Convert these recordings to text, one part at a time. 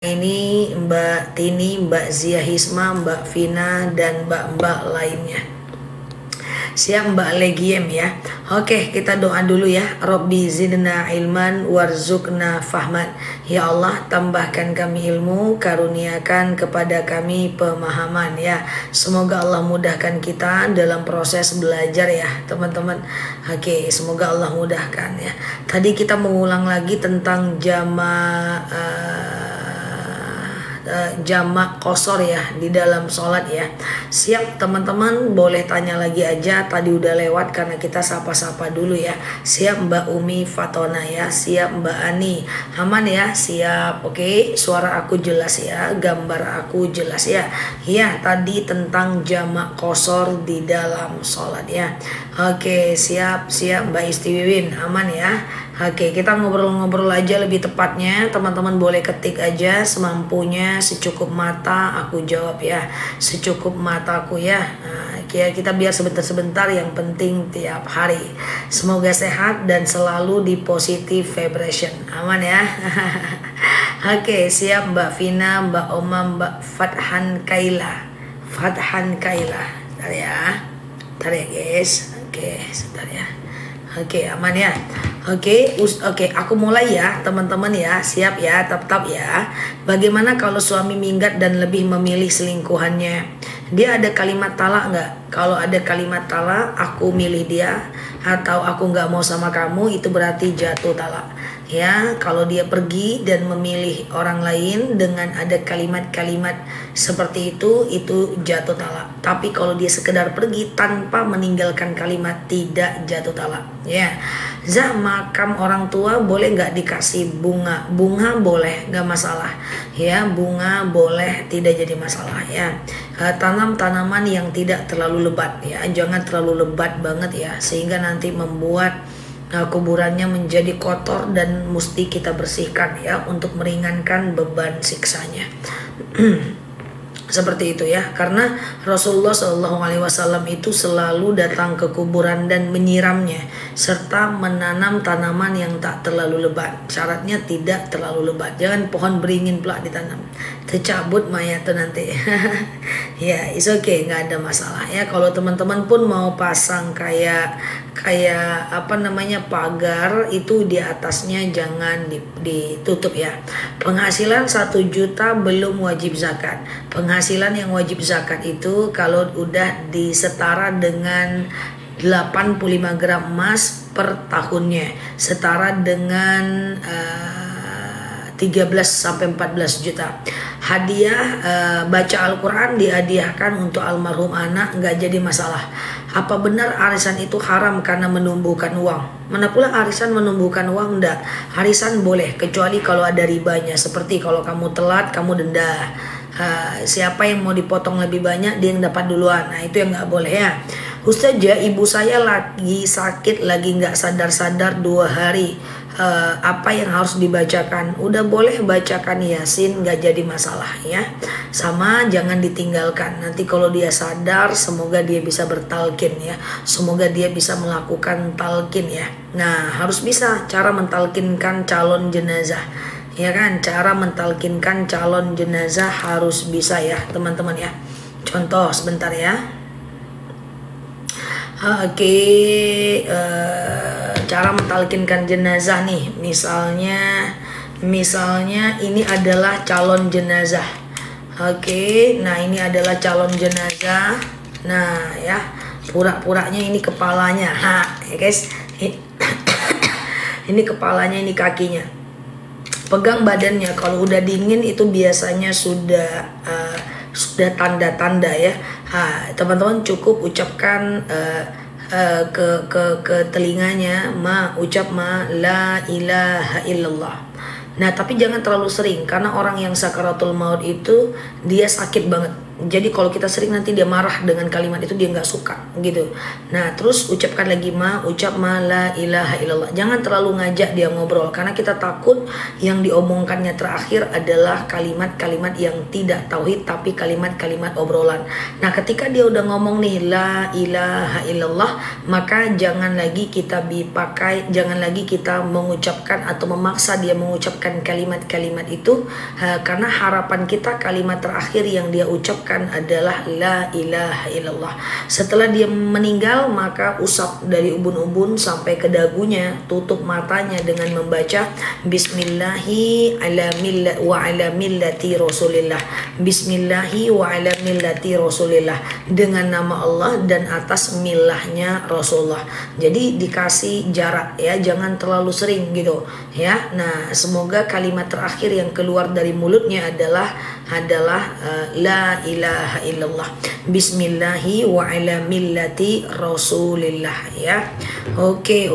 Ini Mbak Tini, Mbak Zia Hisma, Mbak Vina, dan Mbak-mbak lainnya. Siap Mbak Legiem ya. Oke, kita doa dulu ya. Robbi zidna ilman warzuqna fahman. Ya Allah, tambahkan kami ilmu, karuniakan kepada kami pemahaman ya. Semoga Allah mudahkan kita dalam proses belajar ya teman-teman. Oke, semoga Allah mudahkan ya. Tadi kita mengulang lagi tentang jamak qosor ya di dalam sholat ya. Siap teman-teman, boleh tanya lagi aja, tadi udah lewat karena kita sapa-sapa dulu ya. Siap Mbak Umi Fatona ya. Siap Mbak Ani, aman ya. Siap. Oke, suara aku jelas ya, gambar aku jelas ya. Ya, tadi tentang jamak qosor di dalam sholat ya. Oke, siap Mbak Istiwin, aman ya. Oke, kita ngobrol-ngobrol aja lebih tepatnya. Teman-teman boleh ketik aja semampunya, secukup mata aku jawab ya. Secukup mataku ya. Nah, kita biar sebentar-sebentar, yang penting tiap hari. Semoga sehat dan selalu di positive vibration. Aman ya. Oke, siap Mbak Vina, Mbak Oma, Mbak Fathan Kaila. Bentar ya. Bentar ya guys. Oke, sebentar ya. Oke, aman ya. Oke, aku mulai ya teman-teman ya. Siap ya, tetap ya. Bagaimana kalau suami minggat dan lebih memilih selingkuhannya? Dia ada kalimat talak nggak? Kalau ada kalimat talak, aku milih dia, atau aku nggak mau sama kamu, itu berarti jatuh talak. Ya, kalau dia pergi dan memilih orang lain dengan ada kalimat-kalimat seperti itu jatuh talak. Tapi kalau dia sekedar pergi tanpa meninggalkan kalimat, tidak jatuh talak. Ya, Zah, makam orang tua boleh nggak dikasih bunga? Bunga boleh, nggak masalah. Ya, bunga boleh, tidak jadi masalah ya. Tanam tanaman yang tidak terlalu lebat ya, jangan terlalu lebat banget ya, sehingga nanti membuat kuburannya menjadi kotor dan mesti kita bersihkan ya untuk meringankan beban siksanya. Seperti itu ya, karena Rasulullah SAW itu selalu datang ke kuburan dan menyiramnya serta menanam tanaman yang tak terlalu lebat. Syaratnya tidak terlalu lebat, jangan pohon beringin pula ditanam, tercabut mayat tuh nanti. Ya, it's okay, nggak ada masalah ya. Kalau teman-teman pun mau pasang kayak pagar, itu di atasnya jangan ditutup ya. Penghasilan 1 juta belum wajib zakat. Penghasilan yang wajib zakat itu kalau udah disetara dengan 85 gram emas per tahunnya, setara dengan 13 sampai 14 juta. Hadiah baca Al-Quran dihadiahkan untuk almarhum anak, nggak jadi masalah. Apa benar arisan itu haram karena menumbuhkan uang? Mana pula arisan menumbuhkan uang? Enggak. Arisan boleh, kecuali kalau ada ribanya. Seperti kalau kamu telat, kamu denda. Siapa yang mau dipotong lebih banyak, dia yang dapat duluan. Nah, itu yang nggak boleh ya. Ustazah, ibu saya lagi sakit, lagi nggak sadar-sadar 2 hari. Apa yang harus dibacakan? Udah boleh bacakan Yasin, nggak jadi masalah ya. Sama jangan ditinggalkan. Nanti kalau dia sadar, semoga dia bisa bertalkin ya. Semoga dia bisa melakukan talkin ya. Nah, harus bisa cara mentalkinkan calon jenazah. Ya kan, cara mentalkinkan calon jenazah harus bisa ya teman-teman ya. Contoh sebentar ya. Cara mentalkinkan jenazah nih, misalnya ini adalah calon jenazah. Nah ini adalah calon jenazah. Nah ya, pura-puranya ini kepalanya, ya guys. Ini kepalanya, ini kakinya. Pegang badannya, kalau udah dingin itu biasanya sudah tanda-tanda ya. Teman-teman cukup ucapkan ke telinganya, ucap la ilaha illallah. Nah tapi jangan terlalu sering, karena orang yang sakaratul maut itu dia sakit banget. Jadi kalau kita sering nanti dia marah dengan kalimat itu, dia nggak suka gitu. Nah terus ucapkan lagi ucap la ilaha illallah. Jangan terlalu ngajak dia ngobrol, karena kita takut yang diomongkannya terakhir adalah kalimat-kalimat yang tidak tauhid, tapi kalimat-kalimat obrolan. Nah ketika dia udah ngomong nih la ilaha illallah, maka jangan lagi kita jangan lagi kita mengucapkan atau memaksa dia mengucapkan kalimat-kalimat itu, karena harapan kita kalimat terakhir yang dia ucapkan adalah la ilaha illallah. Setelah dia meninggal, maka usap dari ubun-ubun sampai ke dagunya, tutup matanya dengan membaca bismillahi wa ala millati rasulillah, bismillahi wa ala millati rasulillah, dengan nama Allah dan atas millahnya Rasulullah. Jadi dikasih jarak ya, jangan terlalu sering gitu ya. Nah semoga kalimat terakhir yang keluar dari mulutnya adalah la ilaha illallah, bismillahi wa ala millati rasulillah ya. Oke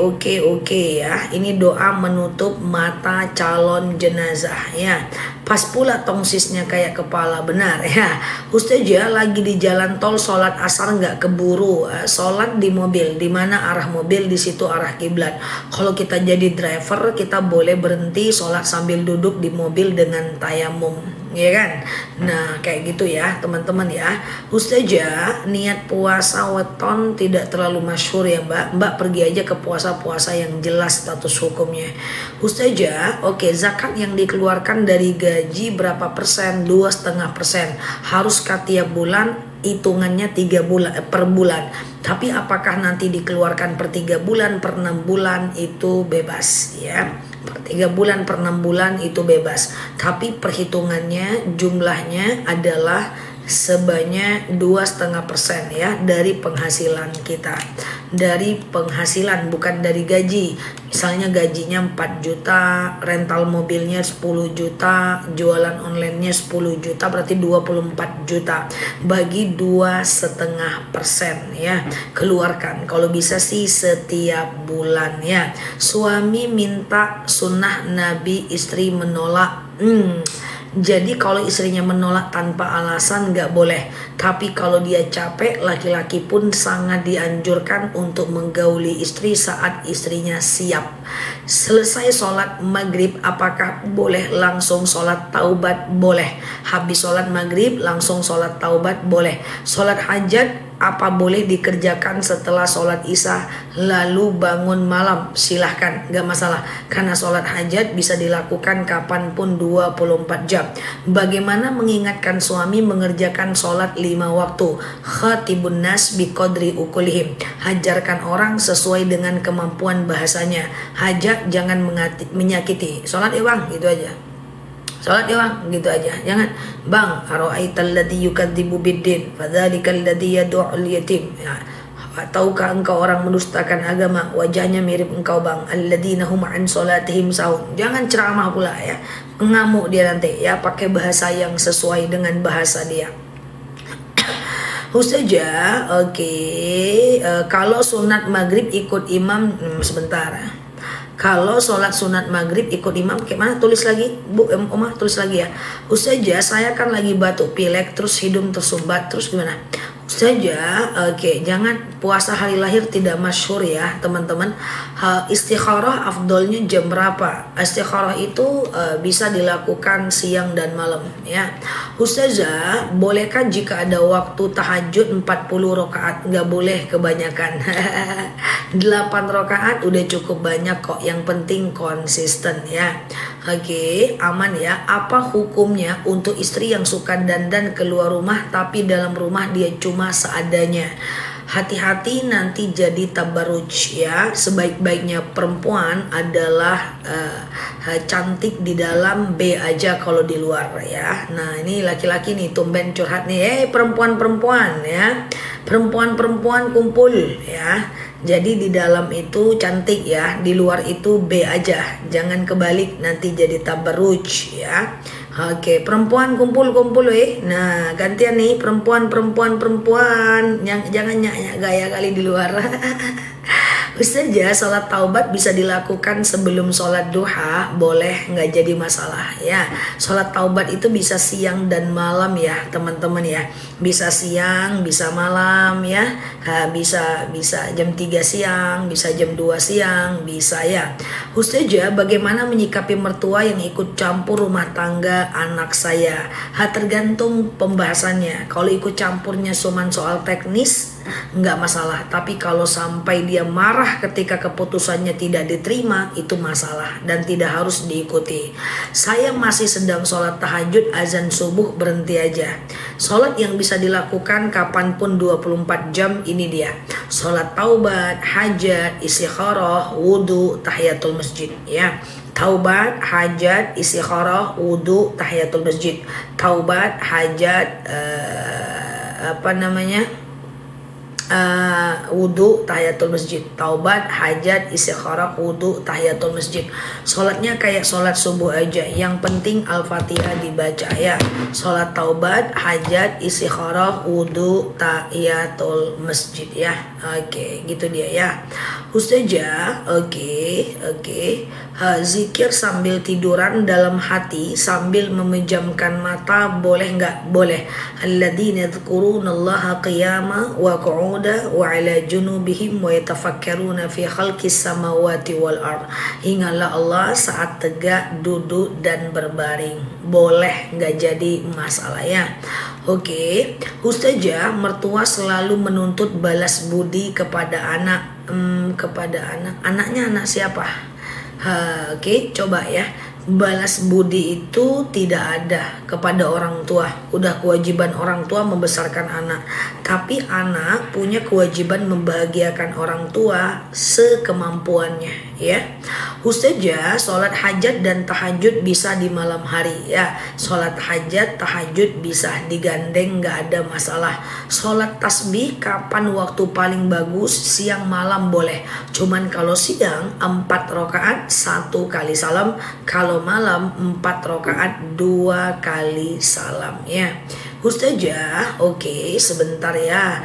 ya. Ini doa menutup mata calon jenazah ya. Pas pula tongsisnya kayak kepala, benar ya. Ustazah lagi di jalan tol sholat asar nggak keburu, sholat di mobil, di mana arah mobil di situ arah kiblat. Kalau kita jadi driver, kita boleh berhenti sholat sambil duduk di mobil dengan tayamum, ya kan? Nah kayak gitu ya teman-teman ya. Ustazah niat puasa weton tidak terlalu masyhur ya Mbak pergi aja ke puasa-puasa yang jelas status hukumnya. Ustazah oke, zakat yang dikeluarkan dari gaji berapa persen? 2,5%. Haruskah tiap bulan? Hitungannya 3 bulan per bulan. Tapi apakah nanti dikeluarkan per 3 bulan, per 6 bulan, itu bebas ya. Per 3 bulan, per 6 bulan itu bebas. Tapi perhitungannya jumlahnya adalah sebanyak 2,5% ya dari penghasilan kita. Dari penghasilan, bukan dari gaji. Misalnya gajinya 4 juta, rental mobilnya 10 juta, jualan onlinenya 10 juta, berarti 24 juta. Bagi 2,5% ya. Keluarkan, kalau bisa sih setiap bulan ya. Suami minta sunnah Nabi, istri menolak. Jadi kalau istrinya menolak tanpa alasan nggak boleh. Tapi kalau dia capek, laki-laki pun sangat dianjurkan untuk menggauli istri saat istrinya siap. Selesai sholat maghrib, apakah boleh langsung sholat taubat? Boleh. Habis sholat maghrib langsung sholat taubat? Boleh. Sholat hajat apa boleh dikerjakan setelah sholat isya lalu bangun malam? Silahkan, gak masalah, karena sholat hajat bisa dilakukan kapanpun 24 jam. Bagaimana mengingatkan suami mengerjakan sholat 5 waktu? Khatibun nas biqadri ukulihim, hajarkan orang sesuai dengan kemampuan bahasanya. Hajat jangan menyakiti. Sholat ya bang, gitu aja. Sholat ya bang, gitu aja. Jangan bang, ara'aital ladzi yukadzibu biddin fadzalikal ladzi yad'ul yatim ya. Tahukah engkau orang mendustakan agama, wajahnya mirip engkau bang. Alladzina hum an sholatihim sahun. Jangan ceramah pula ya, ngamuk dia nanti ya. Pakai bahasa yang sesuai dengan bahasa dia. Ustazah oke. Kalau sunat maghrib ikut imam, sebentar. Kalau sholat sunat maghrib ikut imam, gimana? Tulis lagi, Bu, Omah tulis lagi ya. Ustazah, saya kan lagi batuk pilek, terus hidung tersumbat, terus gimana? Ustazah, oke, jangan, puasa hari lahir tidak masyhur ya teman-teman. Istikharah afdolnya jam berapa? Istikharah itu bisa dilakukan siang dan malam ya. Ustazah, bolehkah jika ada waktu tahajud 40 rakaat? Nggak boleh kebanyakan. 8 rakaat udah cukup banyak kok, yang penting konsisten ya. Oke, aman ya. Apa hukumnya untuk istri yang suka dandan keluar rumah tapi dalam rumah dia cuma seadanya? Hati-hati nanti jadi tabarruj ya. Sebaik-baiknya perempuan adalah cantik di dalam, B aja kalau di luar ya. Nah ini laki-laki nih tumben curhat nih. Perempuan-perempuan ya, perempuan-perempuan kumpul ya. Jadi di dalam itu cantik ya, di luar itu B aja. Jangan kebalik, nanti jadi tabarruj ya. Oke, perempuan kumpul-kumpul Nah, gantian nih perempuan. Jangan nyak-nyak gaya kali di luar. Ustazah, sholat taubat bisa dilakukan sebelum sholat duha, boleh, nggak jadi masalah ya. Sholat taubat itu bisa siang dan malam ya teman-teman ya. Bisa siang, bisa malam ya. Bisa jam 3 siang, bisa jam 2 siang, bisa ya. Ustazah, bagaimana menyikapi mertua yang ikut campur rumah tangga anak saya? Tergantung pembahasannya. Kalau ikut campurnya cuman soal teknis, nggak masalah. Tapi kalau sampai dia marah ketika keputusannya tidak diterima, itu masalah dan tidak harus diikuti. Saya masih sedang sholat tahajud, azan subuh, berhenti aja. Sholat yang bisa dilakukan kapanpun 24 jam ini dia. Sholat taubat, hajat, istikharah, wudhu, tahiyatul masjid ya. Taubat, hajat, istikharah, wudhu, tahiyatul masjid. Taubat, hajat, wudhu, tahiyatul masjid. Taubat, hajat, istikharah, wudhu, tahiyatul masjid. Sholatnya kayak sholat subuh aja. Yang penting Al-Fatihah dibaca ya. Sholat taubat, hajat, istikharah, wudhu, tahiyatul masjid ya. Oke, gitu dia ya. Ustazah, oke. Zikir sambil tiduran dalam hati sambil memejamkan mata boleh nggak? Boleh. Alladzina yadhkurunallaha qiyama wa qu'uda wa ala junubihim wa yatafakkaruna fi khalqis samawati wal ard. Ingatlah Allah saat tegak, duduk dan berbaring. Boleh, nggak jadi masalah ya. Oke. Ustazah, mertua selalu menuntut balas budi kepada anak. Anaknya anak siapa? Oke, coba ya. Balas budi itu tidak ada kepada orang tua. Udah kewajiban orang tua membesarkan anak. Tapi anak punya kewajiban membahagiakan orang tua sekemampuannya ya. Ustazah, sholat hajat dan tahajud bisa di malam hari ya. Sholat hajat, tahajud bisa digandeng, nggak ada masalah. Sholat tasbih kapan waktu paling bagus? Siang malam boleh. Cuman kalau siang 4 rakaat 1 kali salam. Kalau malam 4 rakaat 2 kali salam ya. Ustazah, oke, sebentar ya.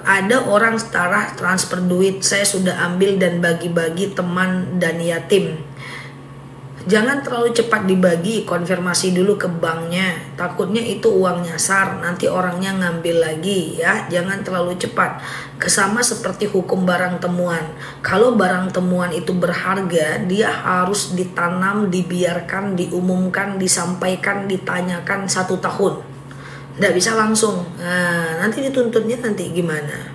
Ada orang setara transfer duit, saya sudah ambil dan bagi-bagi teman dan yatim. Jangan terlalu cepat dibagi, konfirmasi dulu ke banknya. Takutnya itu uang nyasar, nanti orangnya ngambil lagi ya. Jangan terlalu cepat. Kesama seperti hukum barang temuan. Kalau barang temuan itu berharga, dia harus ditanam, dibiarkan, diumumkan, disampaikan, ditanyakan 1 tahun. Nggak bisa langsung. Nah, nanti dituntutnya nanti gimana?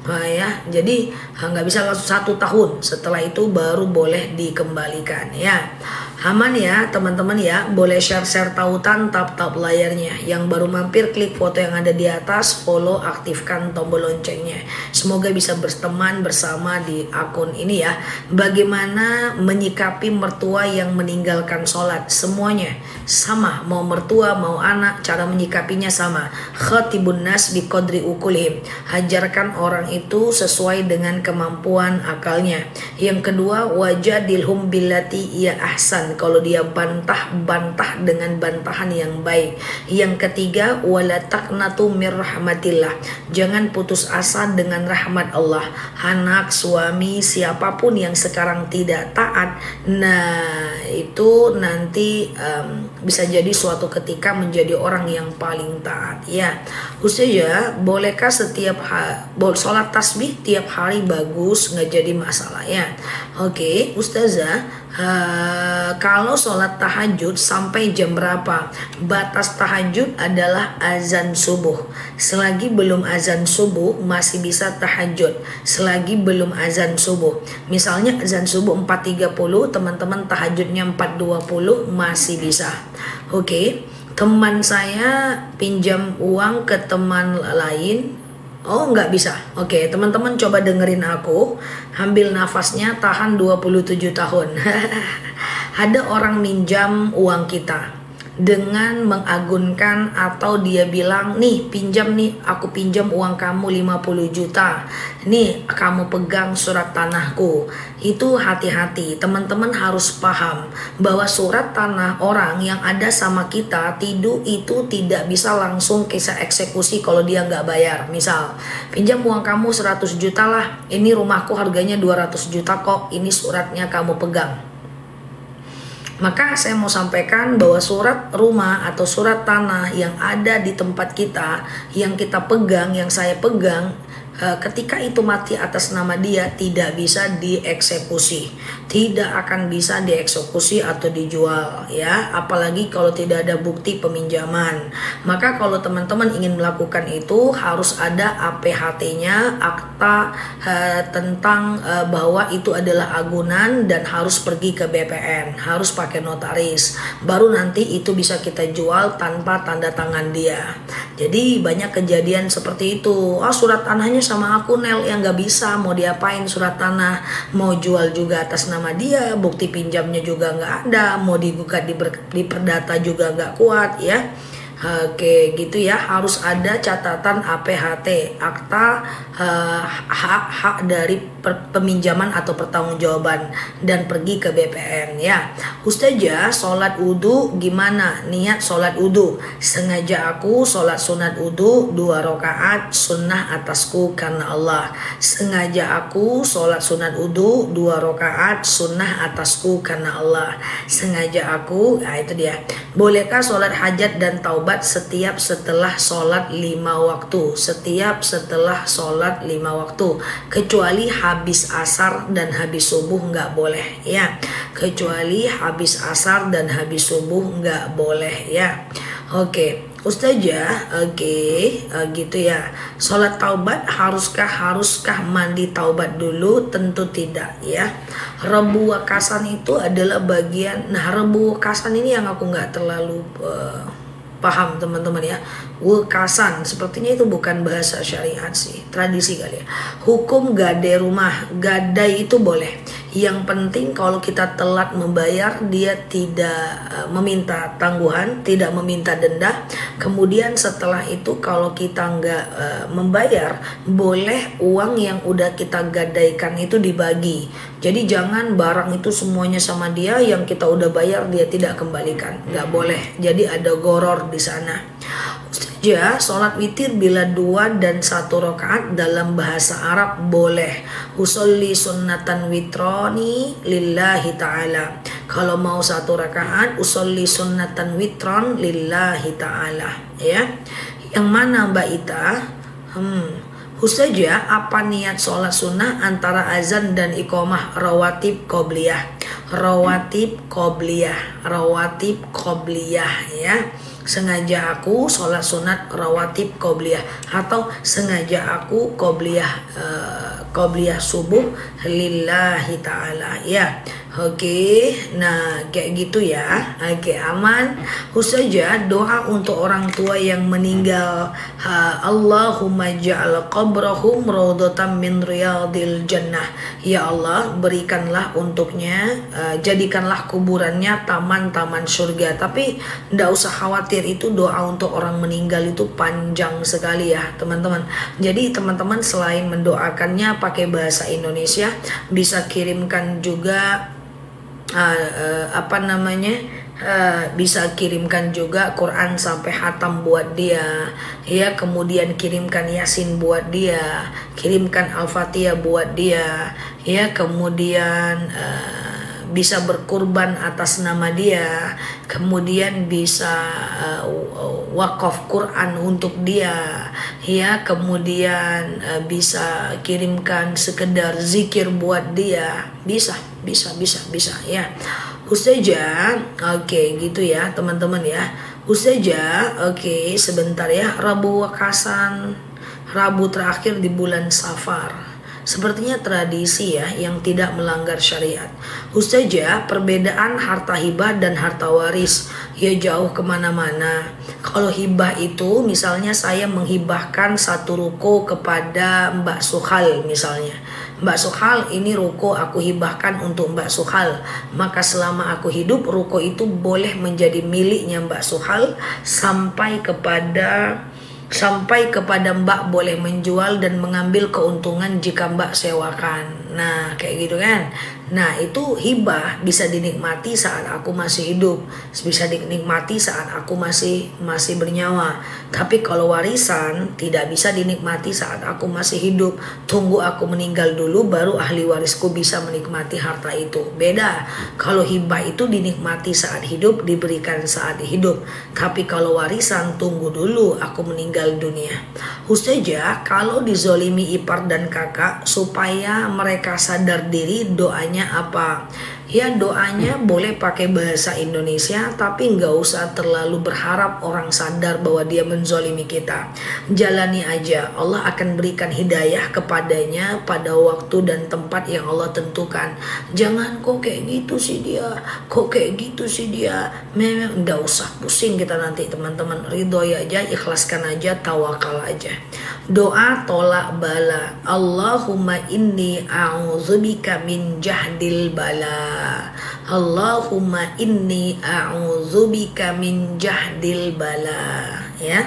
Ya, jadi nggak bisa langsung 1 tahun. Setelah itu baru boleh dikembalikan ya. Aman ya teman-teman ya. Boleh share tautan, tap layarnya. Yang baru mampir klik foto yang ada di atas, follow, aktifkan tombol loncengnya. Semoga bisa berteman bersama di akun ini ya. Bagaimana menyikapi mertua yang meninggalkan sholat? Semuanya sama, mau mertua mau anak, cara menyikapinya sama. Khatibun nas bi qadri ukulihim. Hajarkan orang itu sesuai dengan kemampuan akalnya. Yang kedua, wajadilhum billati ya ahsan. Kalau dia bantah dengan bantahan yang baik. Yang ketiga, wala taqnatu mir rahmatillah. Jangan putus asa dengan rahmat Allah. Anak, suami, siapapun yang sekarang tidak taat, nah itu nanti bisa jadi suatu ketika menjadi orang yang paling taat ya. Ustazah, bolehkah setiap sholat tasbih tiap hari? Bagus, nggak jadi masalah ya. Oke, Ustazah, kalau sholat tahajud sampai jam berapa? Batas tahajud adalah azan subuh. Selagi belum azan subuh masih bisa tahajud. Selagi belum azan subuh, misalnya azan subuh 4.30, teman-teman tahajudnya 4.20 masih bisa. Oke. Teman saya pinjam uang ke teman lain. Oh, nggak bisa. Oke, teman-teman coba dengerin aku. Ambil nafasnya, tahan 27 tahun. Ada orang minjam uang kita. dengan mengagunkan atau dia bilang, nih pinjam nih, aku pinjam uang kamu 50 juta, nih kamu pegang surat tanahku. Itu hati-hati, teman-teman harus paham bahwa surat tanah orang yang ada sama kita itu tidak bisa langsung kita eksekusi kalau dia nggak bayar. Misal pinjam uang kamu 100 juta lah, ini rumahku harganya 200 juta kok, ini suratnya kamu pegang. Maka saya mau sampaikan bahwa surat rumah atau surat tanah yang ada di tempat kita, yang kita pegang, yang saya pegang, ketika itu mati atas nama dia, tidak bisa dieksekusi, tidak akan bisa dieksekusi atau dijual, ya. Apalagi kalau tidak ada bukti peminjaman. Maka kalau teman-teman ingin melakukan itu, harus ada APHT-nya, akta tentang bahwa itu adalah agunan, dan harus pergi ke BPN, harus pakai notaris. Baru nanti itu bisa kita jual tanpa tanda tangan dia. Jadi banyak kejadian seperti itu. Surat tanahnya sama aku Nel, yang nggak bisa, mau diapain surat tanah, mau jual juga atas nama dia, bukti pinjamnya juga nggak ada, mau digugat di perdata juga nggak kuat, ya. Oke, gitu ya, harus ada catatan APHT, akta hak dari peminjaman atau pertanggungjawaban, dan pergi ke BPN, ya. Ustazah, sholat wudhu gimana? Niat sholat wudhu, sengaja aku sholat sunat wudhu 2 rakaat sunnah atasku karena Allah. Sengaja aku sholat sunat wudhu 2 rakaat sunnah atasku karena Allah. Sengaja aku, nah itu dia. Bolehkah sholat hajat dan taubat setiap setelah sholat 5 waktu? Setiap setelah sholat 5 waktu, kecuali habis asar dan habis subuh nggak boleh, ya. Kecuali habis asar dan habis subuh nggak boleh, ya. Oke, Ustazah, gitu ya. Sholat taubat haruskah mandi taubat dulu? Tentu tidak, ya. Rebu wakasan itu adalah bagian. Nah, rebu wakasan ini yang aku nggak terlalu paham, teman-teman, ya. Wekasan sepertinya itu bukan bahasa syariat sih, tradisi kali ya. Hukum gadai rumah, gadai itu boleh. Yang penting kalau kita telat membayar, dia tidak meminta tangguhan, tidak meminta denda. Kemudian setelah itu kalau kita nggak membayar, boleh uang yang udah kita gadaikan itu dibagi. Jadi jangan barang itu semuanya sama dia, yang kita udah bayar dia tidak kembalikan, nggak boleh. Jadi ada goror di sana. Ustazah, sholat witir bila 2 dan 1 rakaat dalam bahasa Arab boleh. Usolli sunnatan witroni lillahi ta'ala. Kalau mau 1 rakaat, usolli sunnatan witron lillahi ta'ala, ya. Yang mana Mbak Ita? Ustazah, apa niat sholat sunnah antara azan dan iqomah? Rawatib qobliyah, ya. Sengaja aku sholat sunat rawatib qobliyah, atau sengaja aku qobliyah subuh lillahi ta'ala, ya. Oke, nah kayak gitu ya. Oke, aman. Ustazah, doa untuk orang tua yang meninggal. Allahumma ja'al qabrahum raudhatan min riyadil jannah. Ya Allah, berikanlah untuknya, jadikanlah kuburannya taman-taman surga. Tapi ndak usah khawatir, itu doa untuk orang meninggal itu panjang sekali ya, teman-teman. Jadi teman-teman selain mendoakannya pakai bahasa Indonesia, bisa kirimkan juga bisa kirimkan juga Quran sampai hatam buat dia, ya. Kemudian kirimkan Yasin buat dia, kirimkan Al-Fatihah buat dia, ya. Kemudian bisa berkurban atas nama dia, kemudian bisa wakaf Quran untuk dia, ya. Kemudian bisa kirimkan sekedar zikir buat dia, bisa, ya. Ustazah, oke, gitu ya teman-teman, ya. Ustazah, oke, sebentar ya. Rabu wakasan, Rabu terakhir di bulan Safar, sepertinya tradisi ya yang tidak melanggar syariat. Ustazah, perbedaan harta hibah dan harta waris ya jauh kemana-mana. Kalau hibah itu misalnya saya menghibahkan 1 ruko kepada Mbak Suhal misalnya. Mbak Suhal, ini ruko aku hibahkan untuk Mbak Suhal. Maka selama aku hidup, ruko itu boleh menjadi miliknya Mbak Suhal sampai kepada Mbak boleh menjual dan mengambil keuntungan jika Mbak sewakan. Nah, kayak gitu kan. Nah, itu hibah bisa dinikmati saat aku masih hidup, bisa dinikmati saat aku masih bernyawa. Tapi kalau warisan tidak bisa dinikmati saat aku masih hidup. Tunggu aku meninggal dulu baru ahli warisku bisa menikmati harta itu. Beda. Kalau hibah itu dinikmati saat hidup, diberikan saat hidup. Tapi kalau warisan tunggu dulu aku meninggal dunia. Ustazah, kalau dizolimi ipar dan kakak supaya mereka sadar diri, doanya apa? Ya, doanya boleh pakai bahasa Indonesia, tapi nggak usah terlalu berharap orang sadar bahwa dia menzolimi kita. Jalani aja, Allah akan berikan hidayah kepadanya pada waktu dan tempat yang Allah tentukan. Jangan kok kayak gitu sih dia, kok kayak gitu sih dia. Memang nggak usah pusing kita nanti teman-teman. Ridhoi aja, ikhlaskan aja, tawakal aja. Doa tolak bala. Allahumma inni a'udzubika min jahdil bala. Allahumma inni a'udzubika min jahdil bala. Ya.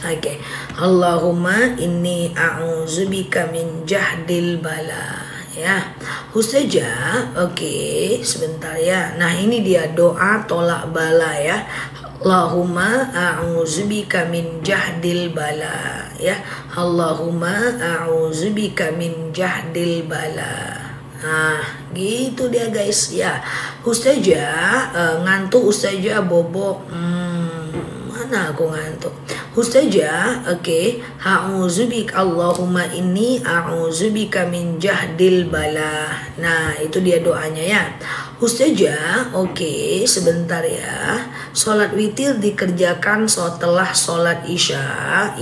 Oke. Allahumma inni a'udzubika min jahdil bala. Ya, Ustazah, oke, sebentar ya. Nah, ini dia doa tolak bala ya. Allahumma a'udzubika min jahdil bala ya. Allahumma a'udzubika min jahdil bala. Nah, gitu dia guys ya. Ustazah, ngantuk Ustazah, bobo. Mana aku ngantuk. Ustazah, oke. A'udzubika Allahumma inni a'udzubika min jahdil bala. Nah, itu dia doanya ya. Ustazah, oke, sebentar ya. Sholat witir dikerjakan setelah sholat isya,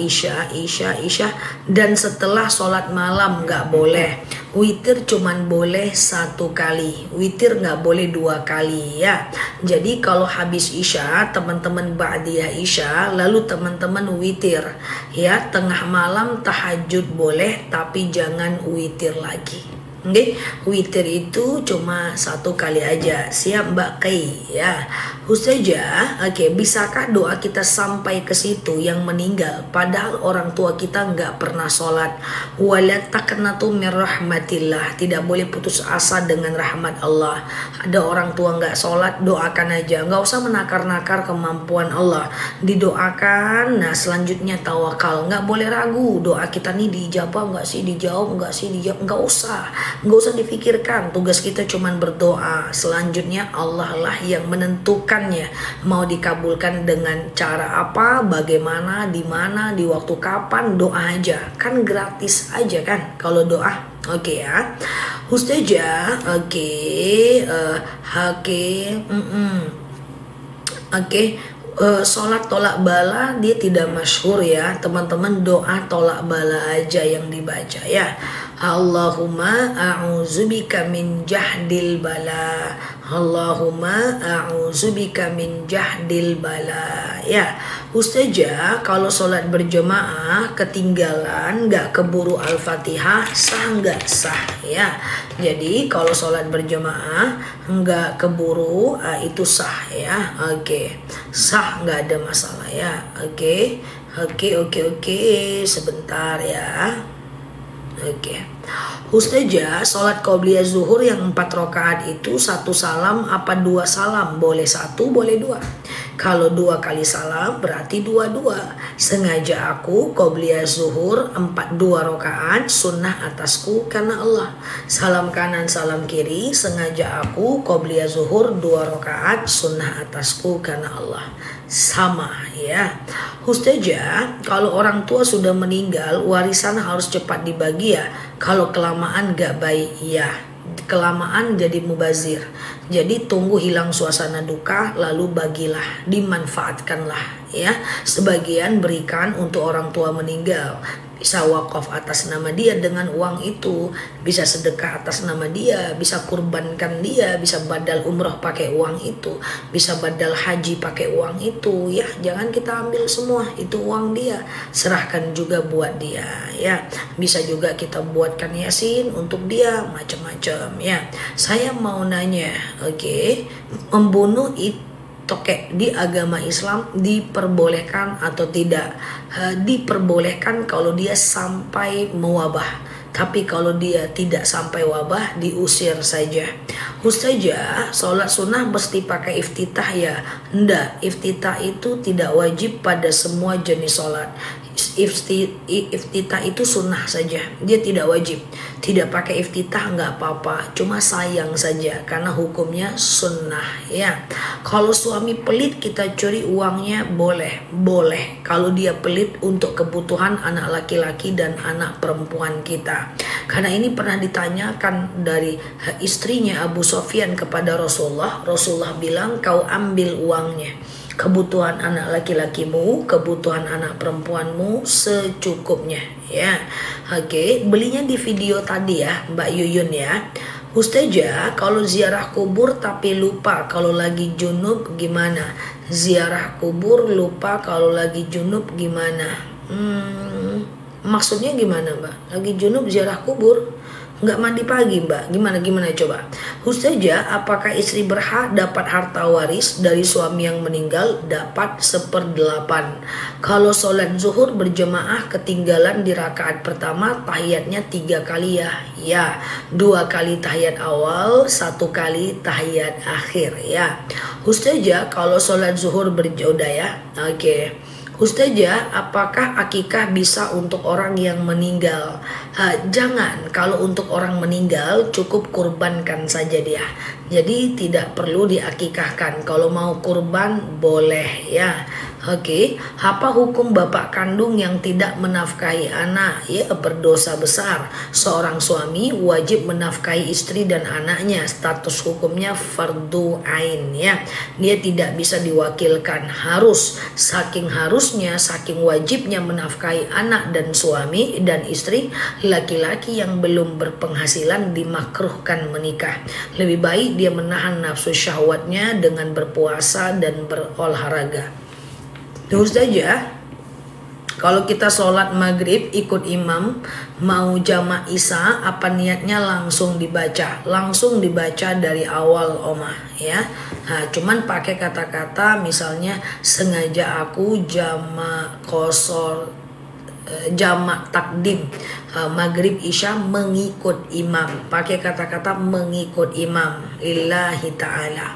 dan setelah sholat malam nggak boleh. Witir cuman boleh 1 kali, witir nggak boleh 2 kali ya. Jadi kalau habis isya, teman-teman ba'diyah isya, lalu teman-teman witir ya. Tengah malam tahajud boleh, tapi jangan witir lagi. Oke, witir itu cuma 1 kali aja. Siap Mbak Kay ya. Ustazah, oke, bisakah doa kita sampai ke situ yang meninggal padahal orang tua kita nggak pernah sholat? Wala taqnatu mir rahmatillah, tidak boleh putus asa dengan rahmat Allah. Ada orang tua nggak sholat, doakan aja, nggak usah menakar-nakar kemampuan Allah, didoakan. Nah, selanjutnya tawakal, nggak boleh ragu doa kita nih dijawab nggak sih, dijawab nggak sih, nggak usah dipikirkan. Tugas kita cuman berdoa. Selanjutnya Allah lah yang menentukannya mau dikabulkan dengan cara apa, bagaimana, di mana, di waktu kapan. Doa aja, kan gratis aja kan kalau doa. Oke ya Ustazah, oke. Sholat tolak bala dia tidak masyhur ya teman-teman. Doa tolak bala aja yang dibaca ya. Allahumma a'udzubika min jahdil bala. Allahumma a'udzubika min jahdil bala ya. Ustazah, kalau sholat berjamaah ketinggalan nggak keburu Al-Fatihah, sah nggak? Sah ya. Jadi kalau sholat berjamaah nggak keburu, itu sah ya. Oke, sah, nggak ada masalah ya. Oke, sebentar ya. Oke. Ustazah, sholat qobliyah zuhur yang 4 rakaat itu 1 salam apa 2 salam? Boleh 1, boleh 2. Kalau 2 kali salam berarti 2-2. Sengaja aku qobliyah zuhur 2 rakaat sunnah atasku karena Allah. Salam kanan salam kiri, sengaja aku qobliyah zuhur 2 rakaat sunnah atasku karena Allah. Sama ya. Ustazah, kalau orang tua sudah meninggal, warisan harus cepat dibagi ya. Kalau kelamaan gak baik ya. Kelamaan jadi mubazir. Jadi tunggu hilang suasana duka lalu bagilah, dimanfaatkanlah ya. Sebagian berikan untuk orang tua meninggal. bisa wakaf atas nama dia dengan uang itu, bisa sedekah atas nama dia, bisa kurbankan dia, bisa badal umroh pakai uang itu, bisa badal haji pakai uang itu. Ya, jangan kita ambil semua itu uang dia, serahkan juga buat dia. Ya, bisa juga kita buatkan yasin untuk dia, macam-macam. Ya, saya mau nanya, oke, membunuh itu tokek di agama Islam diperbolehkan atau tidak? Diperbolehkan kalau dia sampai mewabah, tapi kalau dia tidak sampai wabah diusir saja. Ustazah, sholat sunnah mesti pakai iftitah ya? Enggak, iftitah itu tidak wajib pada semua jenis sholat. Iftitah itu sunnah saja, dia tidak wajib. Tidak pakai iftitah nggak apa-apa, cuma sayang saja karena hukumnya sunnah ya. Kalau suami pelit kita curi uangnya boleh kalau dia pelit untuk kebutuhan anak laki-laki dan anak perempuan kita. Karena ini pernah ditanyakan dari istrinya Abu Sofyan kepada Rasulullah. Rasulullah bilang, kau ambil uangnya, kebutuhan anak laki-lakimu, kebutuhan anak perempuanmu secukupnya ya. Oke, belinya di video tadi ya Mbak Yuyun ya. Ustazah, kalau ziarah kubur tapi lupa kalau lagi junub gimana? Ziarah kubur lupa kalau lagi junub gimana? Maksudnya gimana Mbak? Lagi junub ziarah kubur? Nggak mandi pagi Mbak, gimana coba? Ustazah, apakah istri berhak dapat harta waris dari suami yang meninggal? Dapat 1/8. Kalau sholat zuhur berjemaah ketinggalan di rakaat pertama, tahiyatnya 3 kali ya? Ya, 2 kali tahiyat awal, 1 kali tahiyat akhir ya. Ustazah, kalau sholat zuhur berjodoh ya? Oke. Ustazah, apakah akikah bisa untuk orang yang meninggal? Jangan, kalau untuk orang meninggal cukup kurbankan saja dia. Jadi tidak perlu diakikahkan. Kalau mau kurban boleh ya. Oke, apa hukum bapak kandung yang tidak menafkahi anak? Ya, berdosa besar. Seorang suami wajib menafkahi istri dan anaknya. Status hukumnya fardu ain ya. Dia tidak bisa diwakilkan. Harus, saking harusnya, saking wajibnya menafkahi anak dan suami dan istri, laki-laki yang belum berpenghasilan dimakruhkan menikah. Lebih baik dia menahan nafsu syahwatnya dengan berpuasa dan berolahraga. Ustazah, kalau kita sholat maghrib ikut imam mau jamaah isya, apa niatnya langsung dibaca? Langsung dibaca dari awal omah ya. Nah, cuman pakai kata-kata misalnya sengaja aku jamaah kosor, jamak takdim, maghrib isya mengikut imam, pakai kata-kata mengikut imam lillahi ta'ala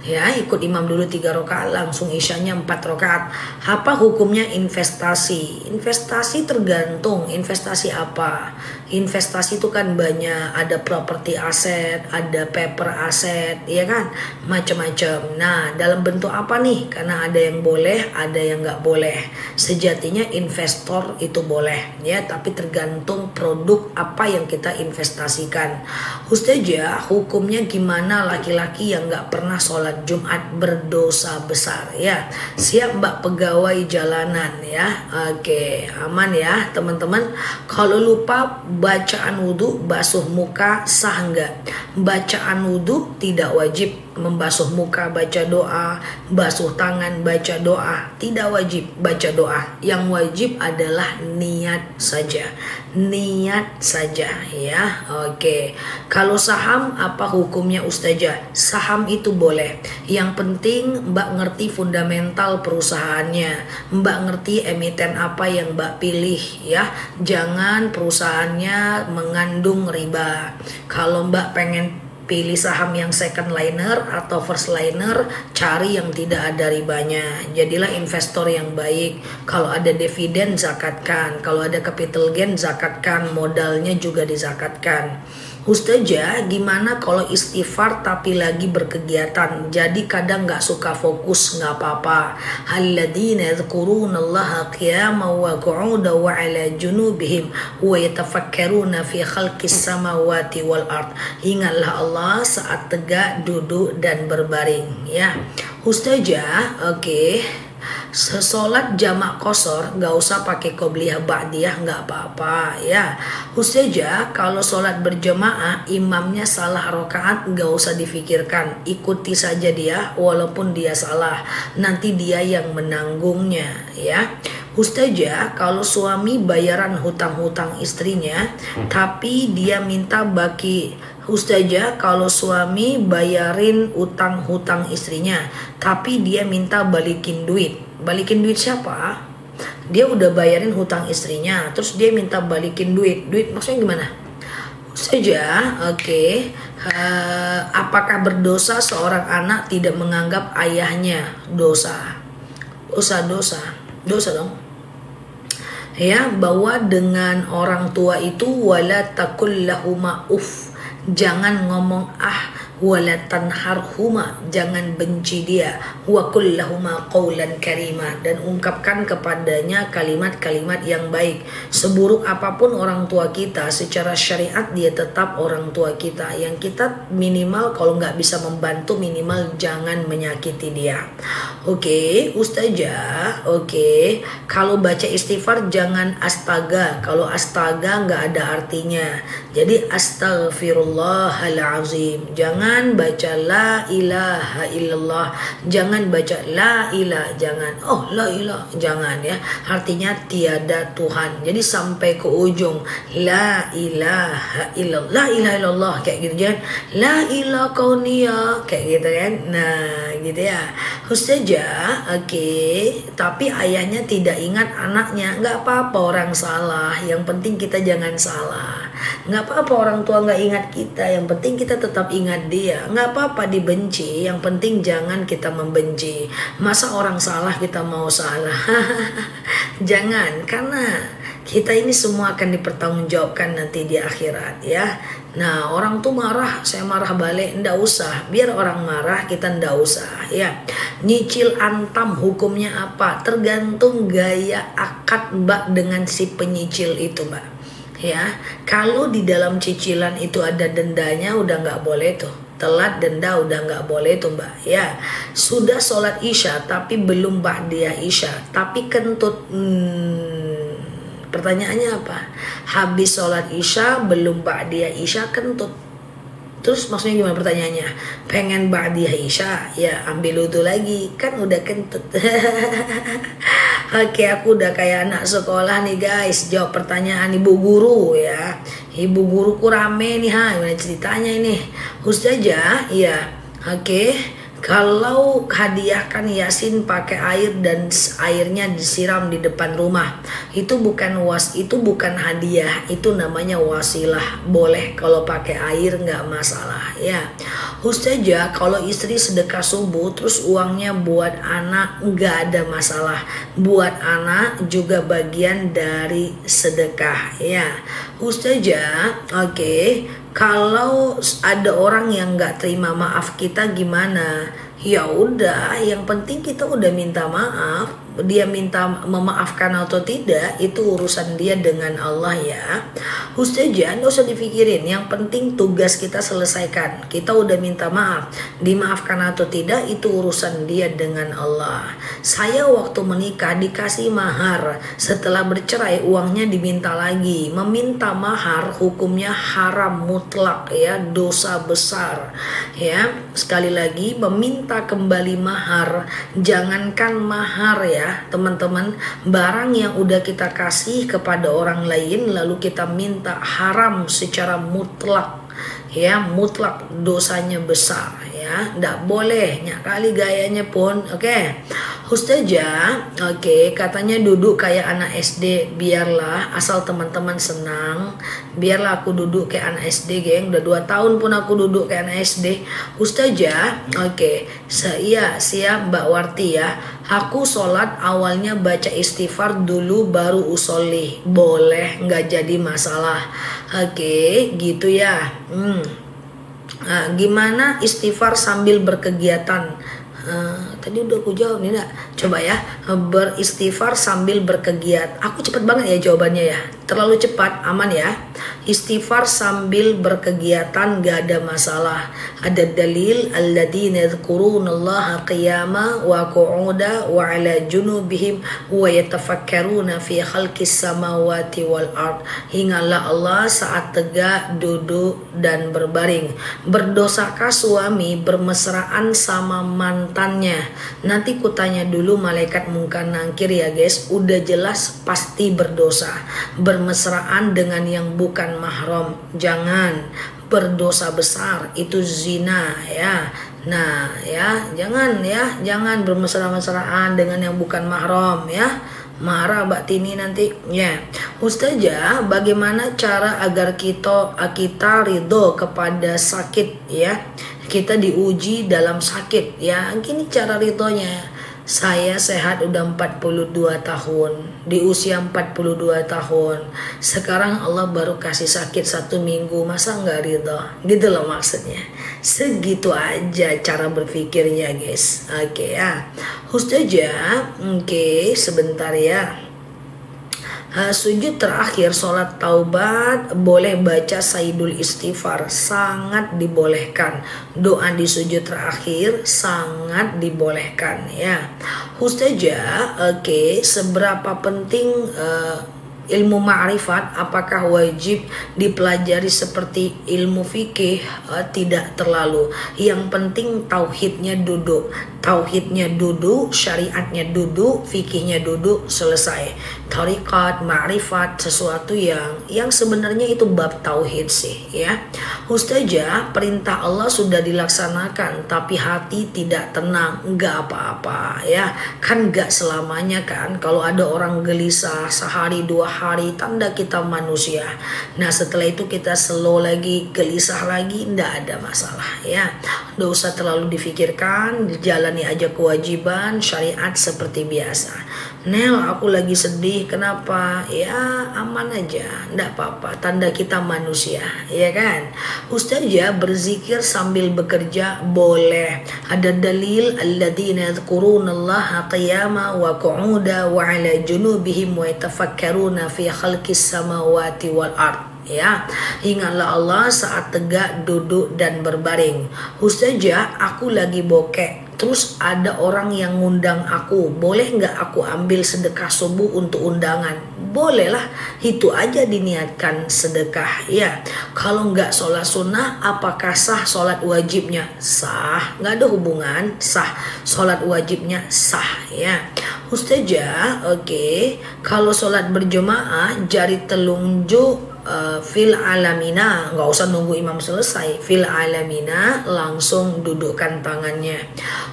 ya. Ikut imam dulu 3 rakaat, langsung isyanya 4 rakaat. Apa hukumnya investasi? Investasi tergantung investasi apa. Investasi itu kan banyak, ada properti aset, ada paper aset, ya kan, macam-macam. Nah, dalam bentuk apa nih? Karena ada yang boleh, ada yang nggak boleh. Sejatinya investor itu boleh, ya, tapi tergantung produk apa yang kita investasikan. Ustazah, hukumnya gimana laki-laki yang nggak pernah sholat Jumat berdosa besar ya? Siap Mbak pegawai jalanan ya. Oke, aman ya teman-teman. Kalau lupa bacaan wudhu, basuh muka sah enggak? Bacaan wudhu tidak wajib membasuh muka baca doa, basuh tangan baca doa, tidak wajib baca doa. Yang wajib adalah niat saja, niat saja ya. Oke, kalau saham apa hukumnya Ustazah? Saham itu boleh, yang penting Mbak ngerti fundamental perusahaannya, Mbak ngerti emiten apa yang Mbak pilih ya. Jangan perusahaannya mengandung riba. Kalau Mbak pengen pilih saham yang second liner atau first liner, cari yang tidak ada ribanya. Jadilah investor yang baik. Kalau ada dividen zakatkan, kalau ada capital gain zakatkan, modalnya juga dizakatkan. Ustazah, gimana kalau istighfar tapi lagi berkegiatan, jadi kadang nggak suka fokus? Nggak apa-apa. Alladzina yadhkurunallaha qiyaman wa qu'udan wa 'ala junubihim wa yatafakkaruna fi khalqis samawati wal ard. Ingatlah Allah saat tegak, duduk dan berbaring ya. Ustazah, oke. Sesolat jamak kosor nggak usah pakai qobliyah ba'diyah, nggak apa-apa ya. Ustazah, kalau sholat berjamaah imamnya salah rakaat nggak usah difikirkan, ikuti saja dia walaupun dia salah, nanti dia yang menanggungnya ya. Ustazah, kalau suami bayaran hutang-hutang istrinya tapi dia minta bagi. Ustazah, kalau suami bayarin utang-hutang istrinya tapi dia minta balikin duit. Balikin duit siapa? Dia udah bayarin hutang istrinya terus dia minta balikin duit. Duit maksudnya gimana? Ustazah, oke. Apakah berdosa seorang anak tidak menganggap ayahnya? Dosa dong ya. Bahwa dengan orang tua itu wala takul lahuma uff, jangan ngomong wala tanharhuma, jangan benci dia, wa qul lahuma qaulan karima, dan ungkapkan kepadanya kalimat-kalimat yang baik. Seburuk apapun orang tua kita, secara syariat dia tetap orang tua kita. Yang kita minimal kalau nggak bisa membantu, minimal jangan menyakiti dia. Oke, Ustazah, oke. Kalau baca istighfar jangan astaga. Kalau astaga nggak ada artinya. Jadi astaghfirullahalazim. Jangan baca la ilaha illallah. Jangan baca la ilah. Jangan. Oh, la ilah. Jangan ya. Artinya tiada Tuhan. Jadi sampai ke ujung la ilaha illallah. La ilaha illallah kayak gitu. Jangan la ilah kauniyah kayak gitu kan. Nah, gitu ya. Ustazah, oke. Tapi ayahnya tidak ingat anaknya. Nggak apa-apa orang salah. Yang penting kita jangan salah. Nggak apa-apa orang tua nggak ingat kita, yang penting kita tetap ingat dia. Nggak apa-apa dibenci, yang penting jangan kita membenci. Masa orang salah kita mau salah? Jangan, karena kita ini semua akan dipertanggungjawabkan nanti di akhirat ya. Nah, orang tuh marah, saya marah balik, ndak usah. Biar orang marah, kita ndak usah ya. Nyicil antam hukumnya apa? Tergantung gaya akad Mbak dengan si penyicil itu Mbak. Ya, kalau di dalam cicilan itu ada dendanya udah nggak boleh tuh. Telat denda udah nggak boleh tuh Mbak ya. Sudah sholat isya tapi belum ba'diyah isya tapi kentut. Pertanyaannya apa? Habis sholat isya belum ba'diyah isya kentut. Terus maksudnya gimana pertanyaannya? Pengen ba'diyah isya, ya ambil wudhu lagi, kan udah kentut. Oke, aku udah kayak anak sekolah nih guys, jawab pertanyaan ibu guru ya. Ibu guruku rame nih, gimana ceritanya ini? Ustazah, ya, oke. Kalau hadiahkan Yasin pakai air dan airnya disiram di depan rumah, itu bukan hadiah, itu namanya wasilah. Boleh kalau pakai air nggak masalah ya. Ustazah, kalau istri sedekah subuh terus uangnya buat anak nggak ada masalah. Buat anak juga bagian dari sedekah ya. Ustazah, oke. Kalau ada orang yang nggak terima maaf kita gimana? Ya udah, yang penting kita udah minta maaf. Dia minta memaafkan atau tidak itu urusan dia dengan Allah ya. Ustazah, nggak usah dipikirin, yang penting tugas kita selesaikan. Kita udah minta maaf, dimaafkan atau tidak itu urusan dia dengan Allah. Saya waktu menikah dikasih mahar, setelah bercerai uangnya diminta lagi. Meminta mahar hukumnya haram mutlak ya, dosa besar ya. Sekali lagi, meminta kembali mahar, jangankan mahar ya teman-teman, barang yang udah kita kasih kepada orang lain lalu kita minta, haram secara mutlak ya, mutlak dosanya besar ya, ndak boleh nyak kali gayanya pun. Oke. Ustazah, oke, katanya duduk kayak anak SD, biarlah asal teman-teman senang. Biarlah aku duduk kayak anak SD, geng. Udah 2 tahun pun aku duduk kayak anak SD. Ustazah, oke, iya siap Mbak Warti ya. Aku sholat awalnya baca istighfar dulu baru usolli. Boleh, nggak jadi masalah. Oke, gitu ya. Nah, gimana istighfar sambil berkegiatan? tadi udah aku jawab nih nak. Coba ya, beristighfar sambil berkegiatan. Aku cepet banget ya jawabannya ya, terlalu cepat, aman ya. Istighfar sambil berkegiatan gak ada masalah. Ada dalil alladzina yadhkurunallaha qiyama wa qu'uda wa ala junubihim wa yatafakkaruna fi khalqis samawati wal ard. Ingatlah Allah saat tegak, duduk dan berbaring. Berdosakah suami bermesraan sama mantannya? Nanti kutanya dulu malaikat mungkar nangkir ya guys. Udah jelas pasti berdosa. Bermesraan dengan yang bukan mahram, jangan. Berdosa besar, itu zina ya. Nah ya, jangan bermesra-mesraan dengan yang bukan mahram ya. Marah Mbak Tini nanti ya. Ustazah, bagaimana cara agar kita ridho kepada sakit ya? Kita diuji dalam sakit ya. Gini cara ridhonya. Saya sehat udah 42 tahun. Di usia 42 tahun. Sekarang Allah baru kasih sakit 1 minggu. Masa nggak ridho? Gitu loh maksudnya. Segitu aja cara berpikirnya guys. Oke ya. Ustazah, oke sebentar ya. Sujud terakhir sholat taubat boleh baca Sayyidul Istighfar, sangat dibolehkan. Doa di sujud terakhir sangat dibolehkan ya. Ustazah, oke, seberapa penting ilmu ma'rifat, apakah wajib dipelajari seperti ilmu fikih? Tidak terlalu. Yang penting tauhidnya duduk. Tauhidnya duduk, syariatnya duduk, fikihnya duduk, selesai. Thariqat, ma'rifat, sesuatu yang sebenarnya itu bab tauhid sih ya. Ustazah, perintah Allah sudah dilaksanakan tapi hati tidak tenang, enggak apa-apa ya. Kan enggak selamanya kan. Kalau ada orang gelisah sehari 2 hari, tanda kita manusia. Nah setelah itu kita slow lagi, gelisah lagi, enggak ada masalah ya. Enggak usah terlalu difikirkan, jalani aja kewajiban syariat seperti biasa. Nel, aku lagi sedih, kenapa? Ya aman aja, enggak apa-apa, tanda kita manusia ya kan. Ustazah, berzikir sambil bekerja boleh. Ada dalil alladzina yadhkurunallaha qiyama wa qu'uda wa ala junubihim wa yatafakkaruna fi khalqis samawati wal ard ya. Ingatlah Allah saat tegak, duduk dan berbaring. Ustazah, aku lagi bokek, terus ada orang yang ngundang aku, boleh nggak aku ambil sedekah subuh untuk undangan? Boleh lah, itu aja diniatkan sedekah ya. Kalau nggak sholat sunnah, apakah sah sholat wajibnya? Sah, nggak ada hubungan, sah. Sholat wajibnya sah ya. Ustazah, oke, kalau sholat berjemaah jari telunjuk fil alamina, nggak usah nunggu imam selesai, fil alamina langsung dudukkan tangannya.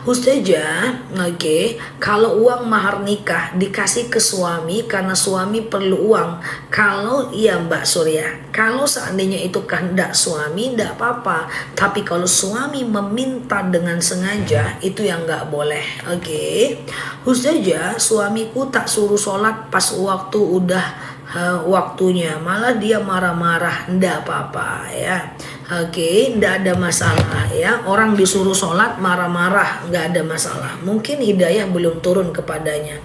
Ustazah, oke, kalau uang mahar nikah dikasih ke suami karena suami perlu uang, kalau iya Mbak Surya, kalau seandainya itu kehendak suami nggak apa-apa, tapi kalau suami meminta dengan sengaja itu yang nggak boleh. Oke. Ustazah, suamiku tak suruh sholat pas waktu udah waktunya, malah dia marah-marah, ndak apa-apa ya. Oke, ndak ada masalah ya. Orang disuruh sholat marah-marah, nggak ada masalah. Mungkin hidayah belum turun kepadanya.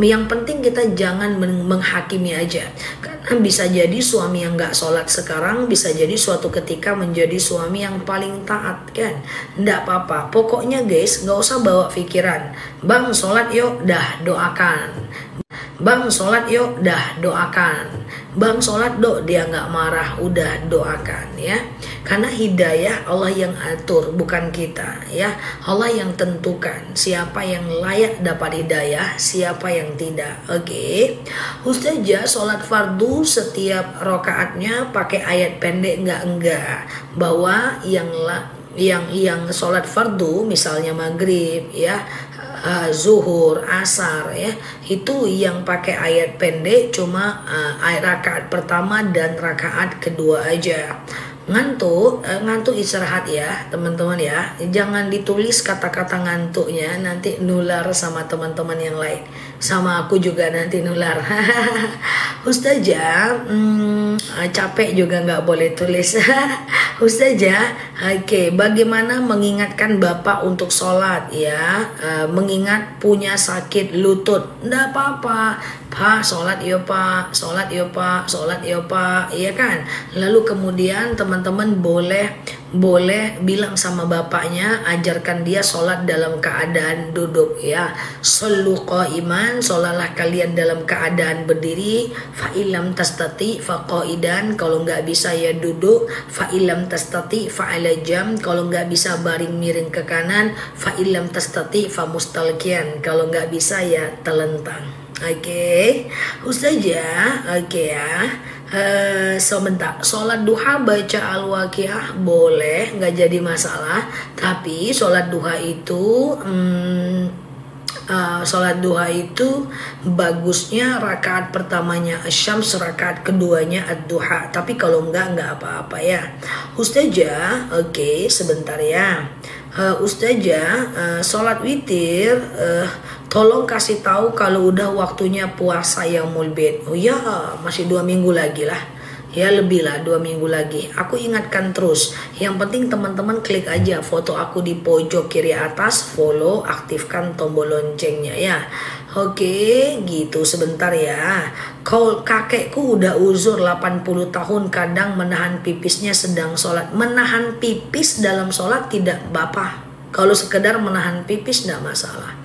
Yang penting kita jangan menghakimi aja. Karena bisa jadi suami yang nggak sholat sekarang bisa jadi suatu ketika menjadi suami yang paling taat kan. Ndak apa-apa. Pokoknya guys, nggak usah bawa pikiran. Bang sholat yuk, dah doakan. Bang sholat yuk, dah doakan. Bang sholat dok, dia nggak marah, udah doakan ya. Karena hidayah Allah yang atur, bukan kita ya. Allah yang tentukan siapa yang layak dapat hidayah, siapa yang tidak. Oke. Ustazah, sholat fardu setiap rokaatnya pakai ayat pendek enggak. Bahwa yang sholat fardu misalnya maghrib ya, zuhur, asar ya, itu yang pakai ayat pendek cuma ayat rakaat pertama dan rakaat kedua aja. Ngantuk istirahat ya teman-teman ya. Jangan ditulis kata-kata ngantuknya, nanti nular sama teman-teman yang lain. Sama aku juga nanti nular. Ustazah, capek juga nggak boleh tulis. Ustazah, oke, bagaimana mengingatkan Bapak untuk sholat ya? Mengingat punya sakit lutut, nggak apa-apa. Pak, sholat ya Pak, sholat ya Pak, sholat ya Pak, iya kan? Lalu kemudian teman-teman boleh bilang sama bapaknya, ajarkan dia sholat dalam keadaan duduk ya. Shollu qa'iman, sholatlah kalian dalam keadaan berdiri. Fa illam tastati fa qa'idan, kalau nggak bisa ya duduk. Fa illam tastati fa ala jam, kalau nggak bisa baring miring ke kanan. Fa illam tastati fa mustalqiyan, kalau nggak bisa ya telentang. Oke, Ustazah, oke ya. Sebentar, sholat duha baca al-waqiah boleh, nggak jadi masalah. Tapi sholat duha itu bagusnya rakaat pertamanya asyams, rakaat keduanya ad-duha. Tapi kalau nggak apa-apa ya. Ustazah, oke, sebentar ya. Ustazah, sholat witir, tolong kasih tahu kalau udah waktunya puasa yaumul bid. Oh ya, masih 2 minggu lagi lah. Ya lebih lah, 2 minggu lagi. Aku ingatkan terus. Yang penting teman-teman klik aja foto aku di pojok kiri atas, follow, aktifkan tombol loncengnya ya. Oke, gitu sebentar ya. Kalau kakekku udah uzur 80 tahun, kadang menahan pipisnya sedang sholat. Menahan pipis dalam sholat tidak apa-apa. Kalau sekedar menahan pipis tidak masalah.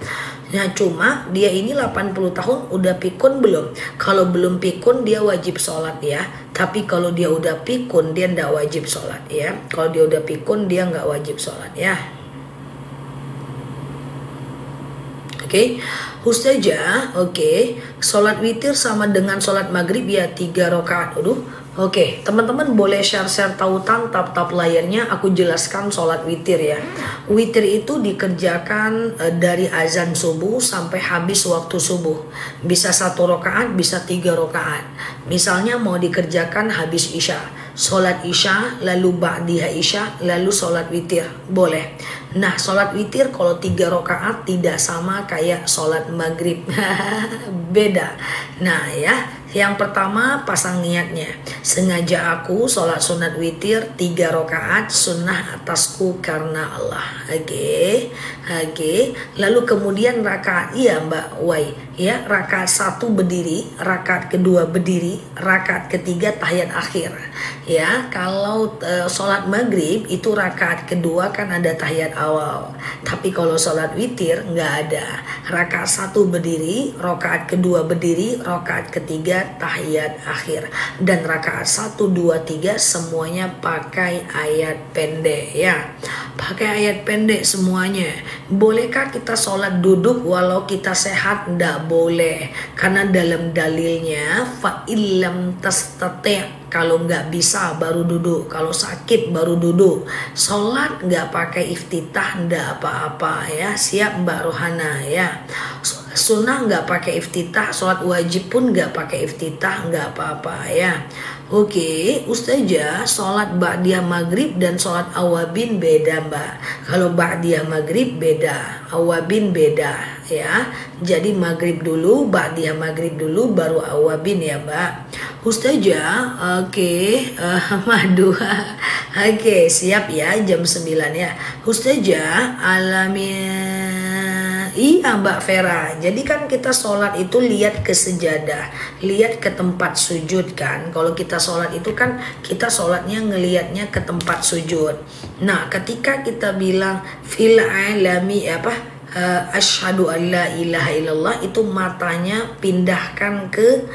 Nah cuma dia ini 80 tahun udah pikun belum? Kalau belum pikun dia wajib sholat ya. Tapi kalau dia udah pikun dia nggak wajib sholat ya. Kalau dia udah pikun dia nggak wajib sholat ya. Oke, Ustazah, oke, sholat witir sama dengan sholat maghrib ya 3 rakaat. Oke, teman-teman boleh share tautan tap layarnya. Aku jelaskan sholat witir ya. Witir itu dikerjakan dari azan subuh sampai habis waktu subuh. Bisa 1 rakaat, bisa 3 rakaat. Misalnya mau dikerjakan habis isya, sholat isya, lalu ba'diha isya, lalu sholat witir, boleh. Nah sholat witir kalau 3 rakaat tidak sama kayak sholat maghrib. Beda. Nah ya, yang pertama pasang niatnya. Sengaja aku sholat sunat witir 3 rakaat, sunnah atasku karena Allah. Oke. Lalu kemudian rakaat, iya Mbak Wai ya, rakaat 1 berdiri, rakaat kedua berdiri, rakaat ketiga tahiyat akhir ya. Kalau sholat maghrib itu rakaat kedua kan ada tahiyat awal. Tapi kalau sholat witir nggak ada. Rakaat 1 berdiri, rakaat kedua berdiri, rakaat ketiga tahiyat akhir. Dan rakaat 1, 2, 3 semuanya pakai ayat pendek ya. Pakai ayat pendek semuanya. Bolehkah kita sholat duduk walau kita sehat? Nggak boleh. Karena dalam dalilnya fa illam tastati', kalau nggak bisa baru duduk, kalau sakit baru duduk. Sholat nggak pakai iftitah nggak apa-apa ya. Siap Mbak Rohana ya. Sunnah nggak pakai iftitah, sholat wajib pun nggak pakai iftitah nggak apa-apa ya. Oke, Ustazah, sholat ba'diyah maghrib dan sholat awabin beda Mbak. Kalau ba'diyah maghrib beda, awabin beda ya. Jadi maghrib dulu, ba'diyah maghrib dulu, baru awabin ya Mbak. Ustazah, oke, madu. Oke, siap ya, jam 9 ya. Ustazah, iya Mbak Vera, jadi kan kita sholat itu lihat ke sejadah, lihat ke tempat sujud kan. Kalau kita sholat itu kan kita sholatnya ngelihatnya ke tempat sujud. Nah ketika kita bilang fil alami asyhadu an la ilaha illallah, itu matanya pindahkan ke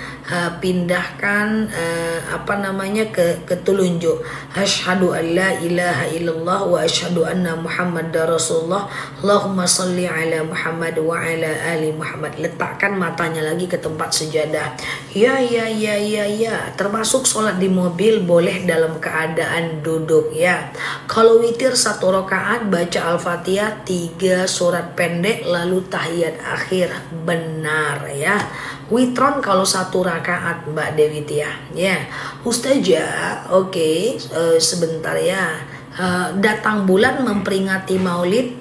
ke telunjuk. Asyhadu an la ilaha illallah wa asyhadu anna muhammadar rasulullah. Allahumma sholli ala Muhammad wa ala ali Muhammad. Letakkan matanya lagi ke tempat sejadah. Ya. Termasuk sholat di mobil boleh dalam keadaan duduk ya. Kalau witir 1 rakaat baca Al-Fatihah 3 surat pendek pendek lalu tahiyat akhir, benar ya. Witron kalau 1 rakaat Mbak Dewi Tia ya. Ustazah, oke, sebentar ya. Datang bulan memperingati Maulid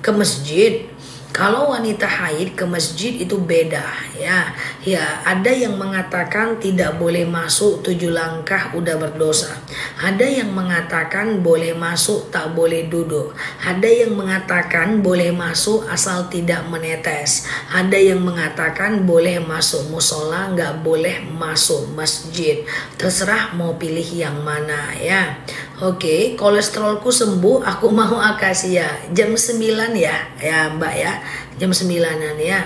ke masjid. Kalau wanita haid ke masjid itu beda ya. Ya, ada yang mengatakan tidak boleh masuk 7 langkah udah berdosa. Ada yang mengatakan boleh masuk tak boleh duduk. Ada yang mengatakan boleh masuk asal tidak menetes. Ada yang mengatakan boleh masuk musola, nggak boleh masuk masjid. Terserah mau pilih yang mana ya. Oke, kolesterolku sembuh, aku mau akasia jam 9 ya, ya Mbak ya, jam 9-an ya.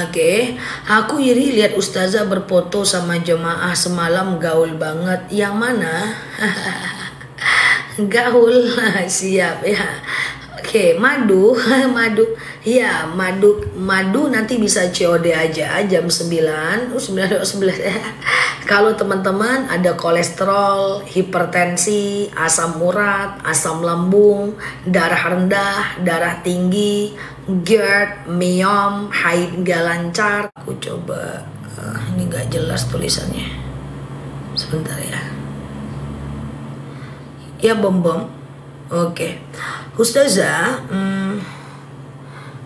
Oke, aku iri lihat ustazah berfoto sama jemaah semalam, gaul banget. Yang mana? Gaul, siap ya. Oke, madu, madu, ya madu nanti bisa COD aja jam 9, 9 ya. Kalau teman-teman ada kolesterol, hipertensi, asam urat, asam lambung, darah rendah, darah tinggi, GERD, myom, haid gak lancar. Aku coba, ini gak jelas tulisannya. Sebentar ya. Ya bom. Oke. Ustazah,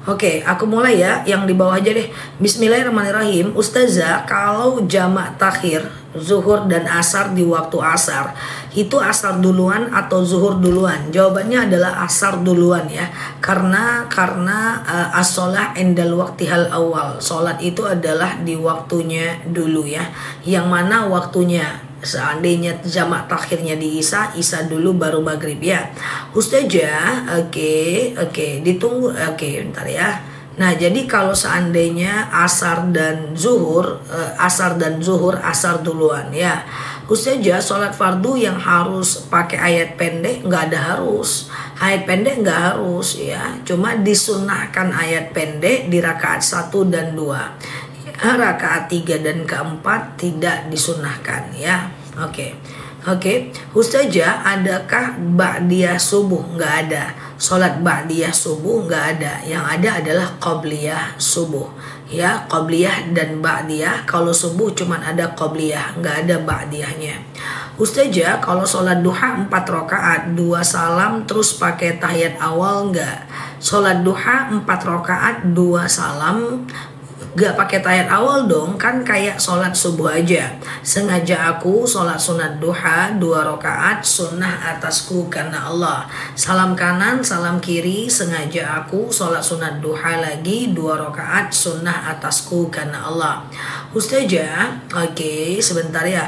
oke, aku mulai ya, yang di bawah aja deh. Bismillahirrahmanirrahim. Ustazah, kalau jamak takhir zuhur dan asar di waktu asar, itu asar duluan atau zuhur duluan? Jawabannya adalah asar duluan ya. Karena as-sholah indal waqtihal awal. Sholat itu adalah di waktunya dulu ya. Yang mana waktunya? Seandainya jamak takhirnya di Isya dulu baru maghrib ya. Ustazah, oke, ditunggu, bentar ya. Nah, jadi kalau seandainya asar dan zuhur asar duluan ya. Ustazah, sholat fardu yang harus pakai ayat pendek nggak ada harus. Ayat pendek nggak harus ya. Cuma disunahkan ayat pendek di rakaat 1 dan 2. Rakaat 3 dan keempat tidak disunahkan ya. Oke. Ustazah, adakah ba'diyah subuh? Nggak ada. Sholat ba'diyah subuh nggak ada. Yang ada adalah qobliyah subuh ya. Qobliyah dan ba'diyah. Kalau subuh cuman ada qobliyah, nggak ada ba'diyahnya. Ustazah, kalau sholat duha 4 rakaat 2 salam terus pakai tahiyat awal nggak? Sholat duha 4 rakaat 2 salam gak pakai tahiyat awal dong, kan kayak sholat subuh aja. Sengaja aku sholat sunat duha 2 rakaat sunnah atasku karena Allah. Salam kanan, salam kiri, sengaja aku sholat sunat duha lagi 2 rakaat sunnah atasku karena Allah. Ustazah, oke, sebentar ya.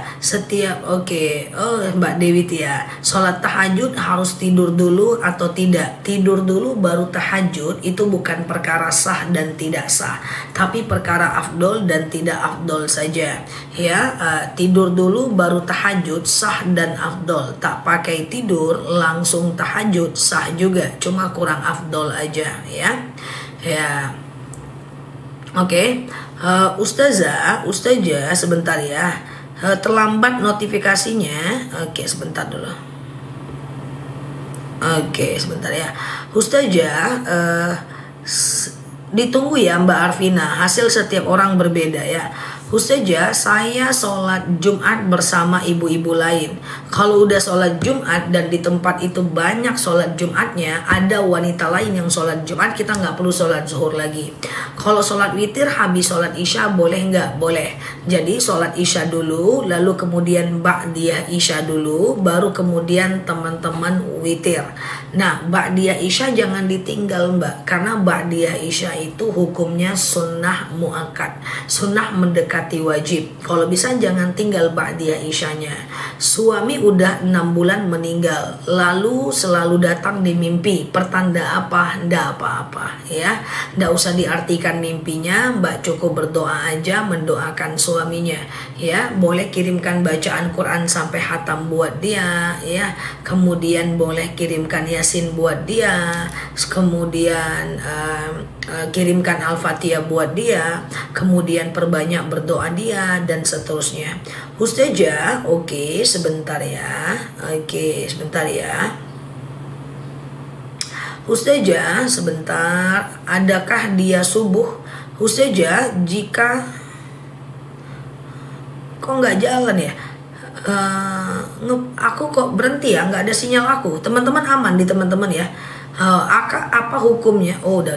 Mbak Dewi Tia, sholat tahajud harus tidur dulu atau tidak? Tidur dulu baru tahajud itu bukan perkara sah dan tidak sah, tapi perkara afdol dan tidak afdol saja ya. Tidur dulu baru tahajud sah dan afdol. Tak pakai tidur langsung tahajud sah juga, cuma kurang afdol aja ya. Oke. Ustazah sebentar ya. Terlambat notifikasinya. Oke, sebentar dulu. Oke, sebentar ya. Ustazah, ditunggu ya Mbak Arvina. Hasil setiap orang berbeda ya. Ustazah, saya sholat Jumat bersama ibu-ibu lain. Kalau udah sholat Jumat dan di tempat itu banyak sholat Jumatnya, ada wanita lain yang sholat Jumat, kita nggak perlu sholat zuhur lagi. Kalau sholat witir habis sholat isya boleh nggak? Boleh. Jadi sholat isya dulu, lalu kemudian ba'diyah isya dulu, baru kemudian teman-teman witir. Nah, ba'diyah isya jangan ditinggal Mbak, karena ba'diyah isya itu hukumnya sunnah muakkad, sunnah mendekati wajib. Kalau bisa jangan tinggal ba'diyah isyanya. Suami udah 6 bulan meninggal, lalu selalu datang di mimpi, pertanda apa? Nggak apa-apa ya. Nggak usah diartikan mimpinya, Mbak cukup berdoa aja mendoakan suaminya ya. Boleh kirimkan bacaan Quran sampai hatam buat dia ya. Kemudian boleh kirimkan Yasin buat dia, kemudian kirimkan Al-Fatihah buat dia, kemudian perbanyak berdoa dia dan seterusnya. Ustazah, sebentar ya. Ustazah, sebentar, adakah dia subuh? Ustazah, jika kok nggak jalan ya? Aku kok berhenti ya, nggak ada sinyal aku. Teman-teman aman di teman-teman ya. Apa hukumnya? Oh, udah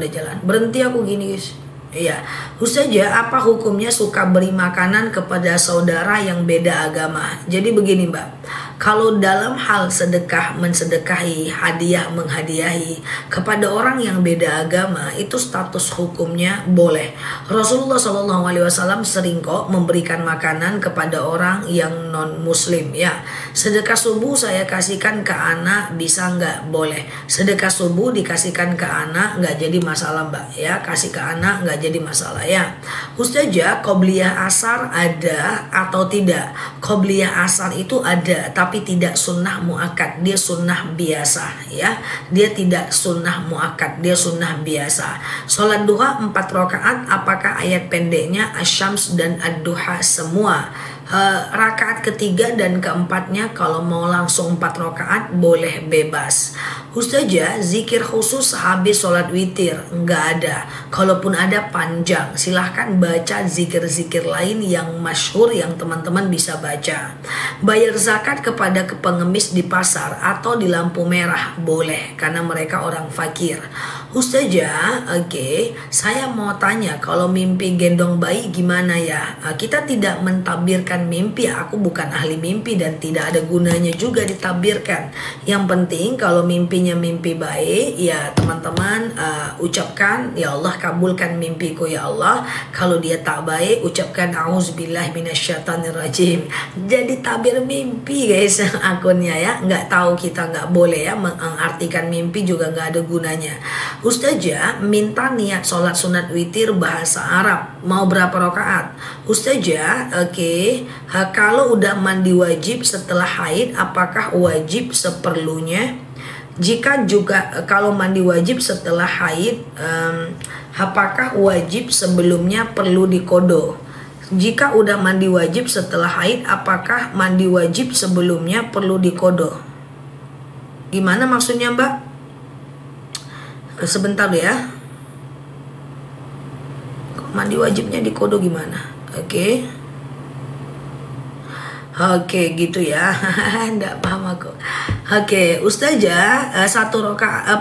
jalan. Berhenti aku gini guys. Iya, Ustazah, apa hukumnya suka beri makanan kepada saudara yang beda agama? Jadi begini Mbak, kalau dalam hal sedekah, mensedekahi, hadiah, menghadiahi kepada orang yang beda agama, itu status hukumnya boleh. Rasulullah SAW sering kok memberikan makanan kepada orang yang non muslim ya. Sedekah subuh saya kasihkan ke anak, bisa nggak? Boleh. Sedekah subuh dikasihkan ke anak nggak jadi masalah Mbak ya, kasih ke anak nggak jadi masalah ya. Ustazah, qobliyah asar ada atau tidak? Qobliyah asar itu ada, tapi tidak sunnah muakkad, dia sunnah biasa ya. Dia tidak sunnah muakkad, dia sunnah biasa. Sholat duha 4 rakaat, apakah ayat pendeknya asyams dan ad-duha semua? Rakaat ketiga dan keempatnya kalau mau langsung 4 rakaat boleh bebas. Ustazah, zikir khusus habis sholat witir? Nggak ada. Kalaupun ada panjang, silahkan baca zikir-zikir lain yang masyhur yang teman-teman bisa baca. Bayar zakat kepada pengemis di pasar atau di lampu merah boleh karena mereka orang fakir. Ustazah, oke, saya mau tanya, kalau mimpi gendong bayi gimana ya? Kita tidak mentabirkan mimpi, aku bukan ahli mimpi dan tidak ada gunanya juga ditabirkan. Yang penting kalau mimpinya mimpi baik, ya teman-teman ucapkan, ya Allah kabulkan mimpiku ya Allah. Kalau dia tak baik, ucapkan auzubillahi minasyaitonirrajim. Jadi tabir mimpi guys akunnya ya, nggak tahu, kita nggak boleh ya mengartikan mimpi, juga nggak ada gunanya. Ustazah, minta niat sholat sunat witir bahasa Arab, mau berapa rakaat? Ustazah, oke, kalau udah mandi wajib setelah haid, apakah wajib seperlunya? Jika juga kalau mandi wajib setelah haid, apakah wajib sebelumnya perlu dikodo? Jika udah mandi wajib setelah haid, apakah mandi wajib sebelumnya perlu dikodo? Gimana maksudnya Mbak? Sebentar ya. Mandi wajibnya dikodo gimana? Oke. Oke gitu ya. Nggak paham aku. Oke, Ustazah,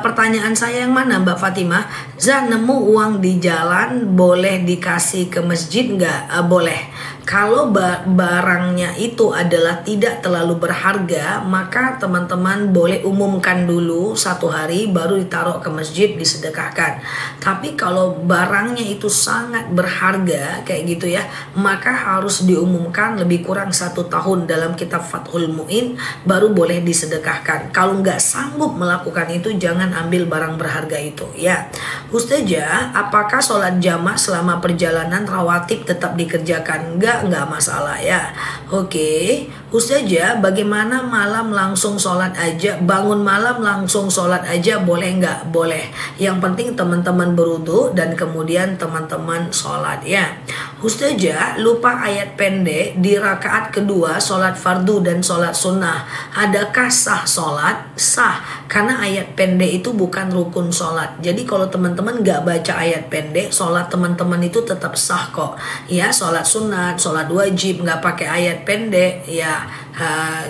pertanyaan saya yang mana Mbak Fatimah? Nemu uang di jalan boleh dikasih ke masjid nggak? Boleh. Kalau barangnya itu adalah tidak terlalu berharga, maka teman-teman boleh umumkan dulu 1 hari baru ditaruh ke masjid disedekahkan. Tapi kalau barangnya itu sangat berharga kayak gitu ya, maka harus diumumkan lebih kurang 1 tahun dalam kitab Fathul Mu'in baru boleh disedekahkan. Kalau nggak sanggup melakukan itu, jangan ambil barang berharga itu ya. Ustazah, apakah sholat jamaah selama perjalanan rawatib tetap dikerjakan? Nggak masalah ya. Oke, Ustazah, bagaimana malam langsung sholat aja? Bangun malam langsung sholat aja boleh nggak? Boleh. Yang penting teman-teman berwudu dan kemudian teman-teman sholat ya. Ustazah, lupa ayat pendek di rakaat kedua sholat fardu dan sholat sunnah. Adakah sah sholat? Sah, karena ayat pendek itu bukan rukun sholat. Jadi kalau teman-teman nggak baca ayat pendek, sholat teman-teman itu tetap sah kok. Ya, sholat sunat, sholat wajib nggak pakai ayat pendek ya,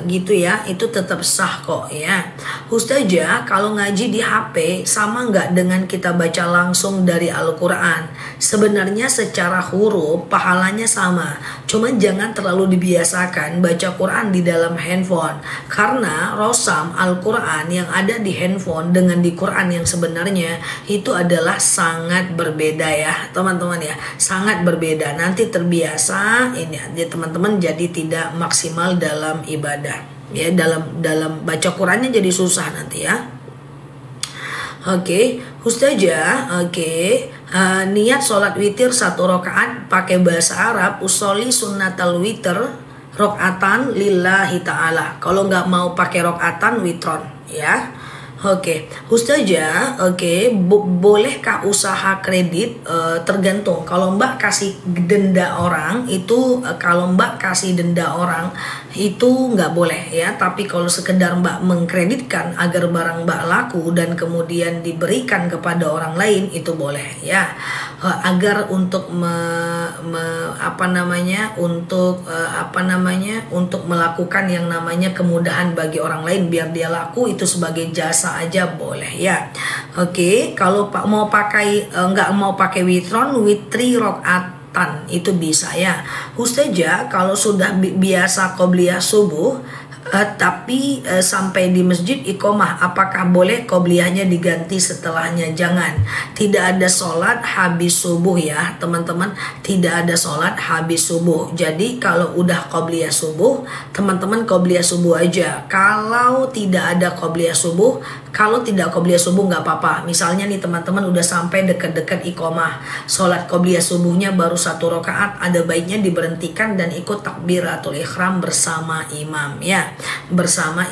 gitu ya, itu tetap sah kok ya. Ustazah, kalau ngaji di HP sama nggak dengan kita baca langsung dari Al-Quran? Sebenarnya secara huruf pahalanya sama, cuman jangan terlalu dibiasakan baca Quran di dalam handphone, karena rosam Al-Quran yang ada di handphone dengan di Quran yang sebenarnya itu adalah sangat berbeda ya teman-teman ya, sangat berbeda. Nanti terbiasa ini teman-teman jadi tidak maksimal dalam ibadah ya, dalam baca Qurannya jadi susah nanti ya. Oke, Ustazah, niat sholat witir 1 rakaat pakai bahasa Arab, usoli sunnatal witir rakaatan lillahi ta'ala. Kalau nggak mau pakai rakaatan, witron ya. Oke, Ustazah, bolehkah usaha kredit? Tergantung. Kalau Mbak kasih denda orang itu, kalau Mbak kasih denda orang itu nggak boleh ya. Tapi kalau sekedar Mbak mengkreditkan agar barang Mbak laku dan kemudian diberikan kepada orang lain, itu boleh ya. Agar untuk untuk melakukan yang namanya kemudahan bagi orang lain biar dia laku, itu sebagai jasa aja boleh ya. Oke, kalau mau pakai nggak mau pakai witron, witri rokatan itu bisa ya. Ustazah, kalau sudah biasa qobliyah subuh tapi sampai di masjid iqomah, apakah boleh qobliyahnya diganti setelahnya? Jangan. Tidak ada sholat habis subuh ya teman-teman, tidak ada sholat habis subuh. Jadi kalau udah qobliyah subuh, teman-teman qobliyah subuh aja. Kalau tidak ada qobliyah subuh, kalau tidak qobliyah subuh nggak apa-apa. Misalnya nih teman-teman udah sampai deket-deket iqomah, sholat qobliyah subuhnya baru 1 rakaat, ada baiknya diberhentikan dan ikut takbiratul ihram bersama imam ya, bersama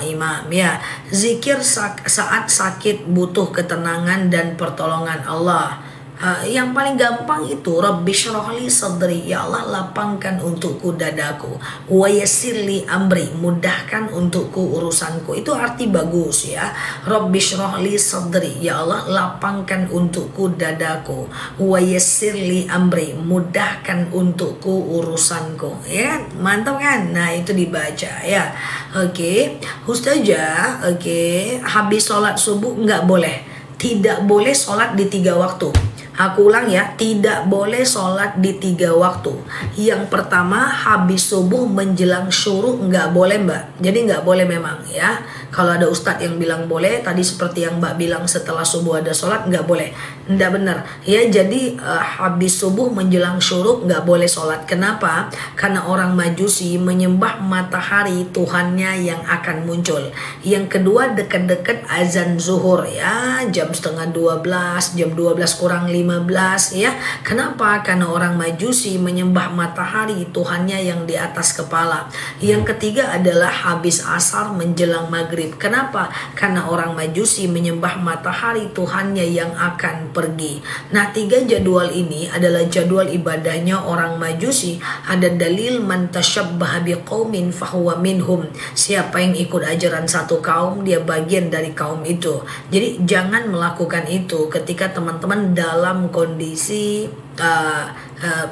imam ya. Zikir saat sakit butuh ketenangan dan pertolongan Allah. Yang paling gampang itu Rabbi syrahli sadri, ya Allah lapangkan untukku dadaku, wa yassirli amri, mudahkan untukku urusanku. Itu arti bagus ya. Rabbi syrahli sadri, ya Allah lapangkan untukku dadaku, wa yassirli amri, mudahkan untukku urusanku ya. Mantap kan? Nah itu dibaca ya. Oke, Ustazah, oke, habis sholat subuh nggak boleh, tidak boleh sholat di 3 waktu. Aku ulang ya, tidak boleh sholat di 3 waktu. Yang pertama, habis subuh menjelang syuruk nggak boleh Mbak. Jadi nggak boleh memang ya. Kalau ada ustadz yang bilang boleh, tadi seperti yang Mbak bilang setelah subuh ada sholat, nggak boleh. Nggak benar ya. Jadi habis subuh menjelang syuruk nggak boleh sholat. Kenapa? Karena orang Majusi menyembah matahari Tuhannya yang akan muncul. Yang kedua, deket-deket azan zuhur ya, jam setengah 12, jam 12 kurang 15 ya. Kenapa? Karena orang Majusi menyembah matahari Tuhannya yang di atas kepala. Yang ketiga adalah habis asar menjelang maghrib. Kenapa? Karena orang Majusi menyembah matahari Tuhannya yang akan pergi. Nah 3 jadwal ini adalah jadwal ibadahnya orang Majusi. Ada dalil man tasyabbaha biqaumin fahuwa minhum. Siapa yang ikut ajaran satu kaum, dia bagian dari kaum itu. Jadi jangan melakukan itu ketika teman-teman dalam kondisi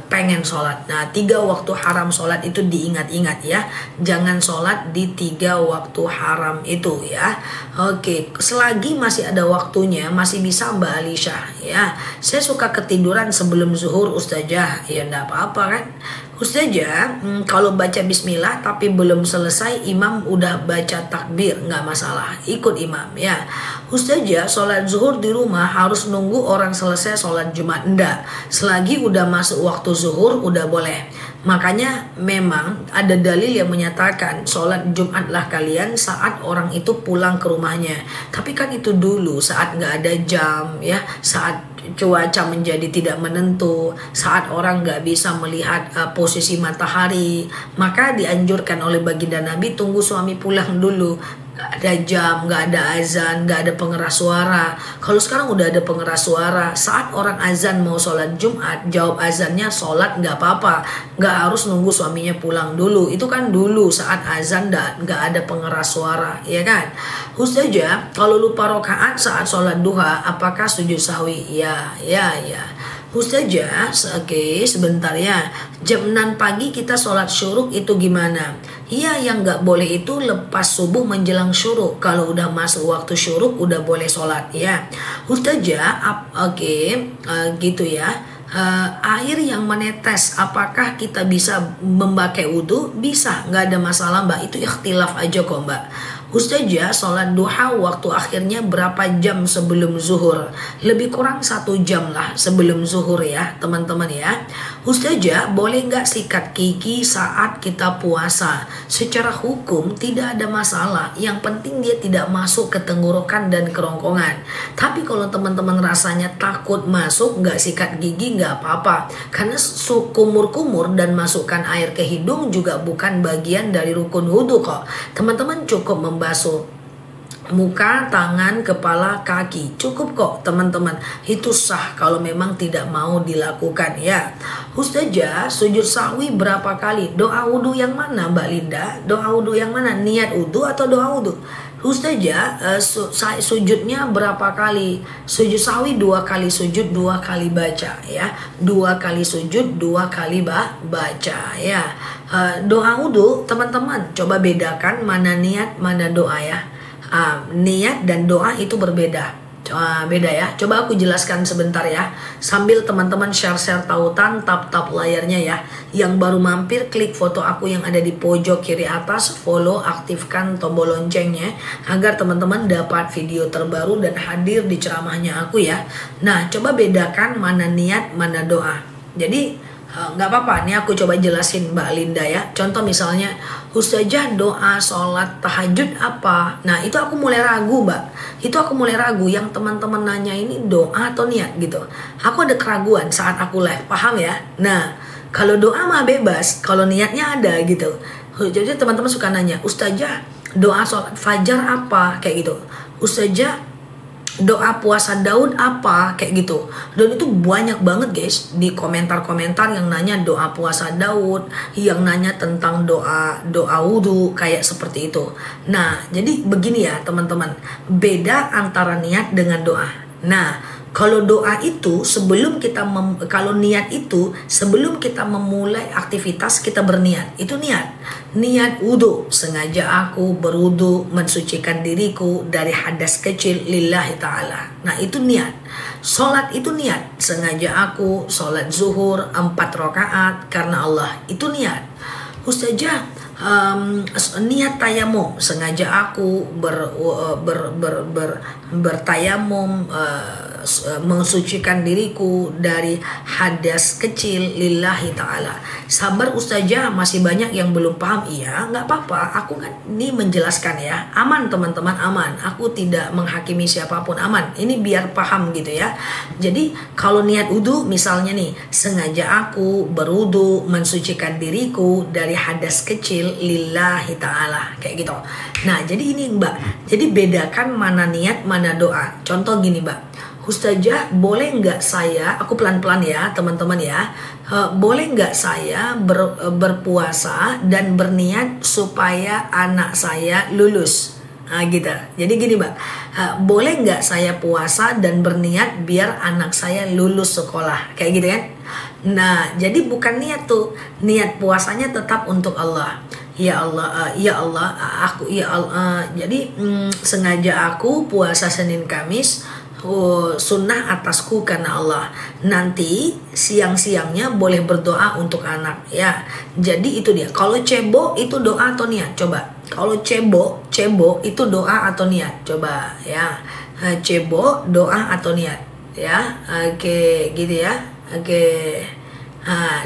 pengen sholat. Nah 3 waktu haram sholat itu diingat-ingat ya. Jangan sholat di 3 waktu haram itu ya. Oke, selagi masih ada waktunya, masih bisa Mbak Alisha ya. Saya suka ketiduran sebelum zuhur Ustazah. Ya enggak apa-apa kan Ustazah. Kalau baca bismillah tapi belum selesai, imam udah baca takbir, nggak masalah, ikut imam ya. Ustazah, sholat zuhur di rumah harus nunggu orang selesai sholat Jumat? Enggak, selagi udah masuk waktu zuhur udah boleh. Makanya memang ada dalil yang menyatakan sholat Jumatlah kalian saat orang itu pulang ke rumahnya. Tapi kan itu dulu saat nggak ada jam ya, saat cuaca menjadi tidak menentu, saat orang nggak bisa melihat posisi matahari. Maka dianjurkan oleh baginda Nabi tunggu suami pulang dulu. Gak ada jam, gak ada azan, gak ada pengeras suara. Kalau sekarang udah ada pengeras suara, saat orang azan mau sholat Jumat, jawab azannya sholat gak apa-apa, gak harus nunggu suaminya pulang dulu. Itu kan dulu saat azan gak ada pengeras suara, ya kan? Ustazah, kalau lupa rokaat saat sholat duha, apakah sujud sahwi? Ya. Ustazah, oke, sebentar ya. Jam 6 pagi kita sholat syuruk itu gimana? Iya, yang nggak boleh itu lepas subuh menjelang syuruk. Kalau udah masuk waktu syuruk udah boleh sholat ya. Ustazah, oke, gitu ya. Air yang menetes, apakah kita bisa memakai wudhu? Bisa, nggak ada masalah Mbak. Itu ikhtilaf aja kok Mbak. Ustazah, sholat duha waktu akhirnya berapa jam sebelum zuhur? Lebih kurang 1 jam lah sebelum zuhur ya teman-teman ya. Ustazah, boleh nggak sikat gigi saat kita puasa? Secara hukum tidak ada masalah. Yang penting dia tidak masuk ke tenggorokan dan kerongkongan. Tapi kalau teman-teman rasanya takut masuk, nggak sikat gigi nggak apa-apa. Karena kumur-kumur dan masukkan air ke hidung juga bukan bagian dari rukun wudhu kok. Teman-teman cukup membasuh muka, tangan, kepala, kaki. Cukup kok teman-teman. Itu sah kalau memang tidak mau dilakukan ya. Ustazah, sujud sahwi berapa kali? Doa wudhu yang mana Mbak Linda? Doa wudhu yang mana? Niat wudhu atau doa wudhu? Ustazah, sujudnya berapa kali? Sujud sahwi 2 kali sujud, 2 kali baca ya. 2 kali sujud, 2 kali baca ya. Doa wudhu teman-teman, coba bedakan mana niat, mana doa ya. Niat dan doa itu berbeda, beda ya. Coba aku jelaskan sebentar ya, sambil teman-teman share-share tautan, tap-tap layarnya ya. Yang baru mampir, klik foto aku yang ada di pojok kiri atas, follow, aktifkan tombol loncengnya agar teman-teman dapat video terbaru dan hadir di ceramahnya aku ya. Nah, coba bedakan mana niat, mana doa. Jadi nggak apa-apa, nih aku coba jelasin Mbak Linda ya. Contoh misalnya, Ustazah doa sholat tahajud apa? Nah itu aku mulai ragu Mbak. Itu aku mulai ragu, yang teman-teman nanya ini doa atau niat gitu. Aku ada keraguan saat aku live, paham ya? Nah kalau doa mah bebas, kalau niatnya ada gitu. Jadi teman-teman suka nanya, Ustazah doa sholat fajar apa? Kayak gitu. Ustazah doa puasa Daud apa, kayak gitu. Dan itu banyak banget guys di komentar-komentar yang nanya doa puasa Daud, yang nanya tentang doa wudhu kayak seperti itu. Nah jadi begini ya teman-teman, beda antara niat dengan doa. Nah kalau doa itu kalau niat itu sebelum kita memulai aktivitas kita berniat, itu niat. Niat wudhu, sengaja aku berwudhu mensucikan diriku dari hadas kecil lillahi ta'ala. Nah itu niat. Sholat itu niat, sengaja aku sholat zuhur 4 rakaat karena Allah, itu niat. Ustazah, niat tayamum, sengaja aku bertayamum, mensucikan diriku dari hadas kecil lillahi ta'ala. Sabar Ustazah, masih banyak yang belum paham. Iya nggak apa-apa, aku kan ini menjelaskan ya. Aman teman-teman, aman. Aku tidak menghakimi siapapun, aman. Ini biar paham gitu ya. Jadi kalau niat wudhu misalnya nih, sengaja aku berwudhu mensucikan diriku dari hadas kecil lillahi ta'ala, kayak gitu. Nah jadi ini Mbak, jadi bedakan mana niat mana doa. Contoh gini Mbak, Ustazah boleh nggak saya, aku pelan-pelan ya teman-teman ya, boleh nggak saya berpuasa dan berniat supaya anak saya lulus? Nah gitu. Jadi gini Mbak, boleh nggak saya puasa dan berniat biar anak saya lulus sekolah, kayak gitu kan? Nah jadi bukan niat tuh, niat puasanya tetap untuk Allah. Ya Allah, ya Allah, aku ya Allah. Jadi sengaja aku puasa Senin Kamis, sunnah atasku karena Allah. Nanti siang-siangnya boleh berdoa untuk anak ya. Jadi itu dia. Kalau cebo itu doa atau niat? Coba. Kalau cebo itu doa atau niat? Coba ya. Cebo doa atau niat? Ya. Oke, gitu ya. Oke.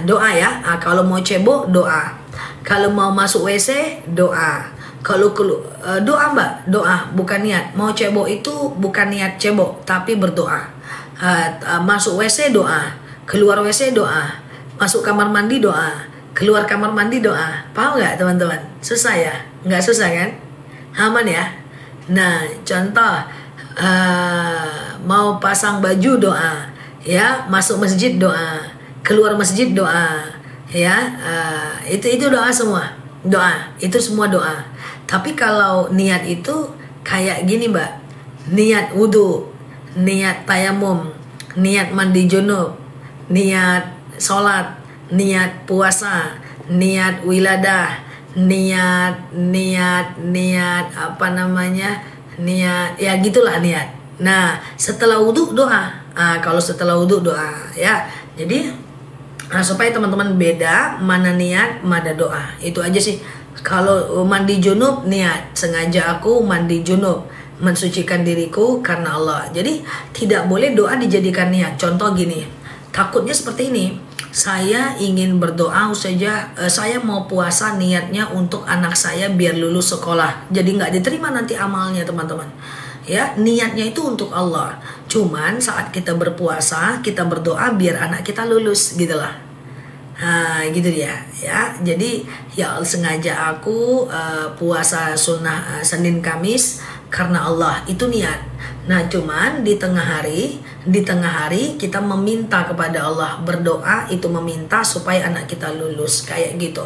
Doa ya. Kalau mau cebo doa. Kalau mau masuk WC doa. Kalau doa Mbak, doa bukan niat. Mau cebok itu bukan niat cebok, tapi berdoa. Masuk WC doa, keluar WC doa, masuk kamar mandi doa, keluar kamar mandi doa. Paham nggak teman-teman? Susah ya? Nggak susah kan? Aman ya? Nah contoh, mau pasang baju doa, ya, masuk masjid doa, keluar masjid doa, ya, itu doa semua. Doa, itu semua doa. Tapi kalau niat itu kayak gini Mbak, niat wudhu, niat tayamum, niat mandi junub, niat sholat, niat puasa, niat wiladah, niat apa namanya, niat ya gitulah niat. Nah setelah wudhu doa. Kalau setelah wudhu doa ya. Jadi supaya teman-teman beda mana niat mana doa, itu aja sih. Kalau mandi junub niat, sengaja aku mandi junub mensucikan diriku karena Allah. Jadi tidak boleh doa dijadikan niat. Contoh gini, takutnya seperti ini, saya ingin berdoa saja, saya mau puasa niatnya untuk anak saya biar lulus sekolah, jadi nggak diterima nanti amalnya teman-teman. Ya, niatnya itu untuk Allah. Cuman saat kita berpuasa, kita berdoa biar anak kita lulus gitulah. Nah gitu dia ya. Jadi ya sengaja aku puasa sunnah Senin Kamis karena Allah, itu niat. Nah, cuman di tengah hari kita meminta kepada Allah, berdoa itu meminta supaya anak kita lulus kayak gitu.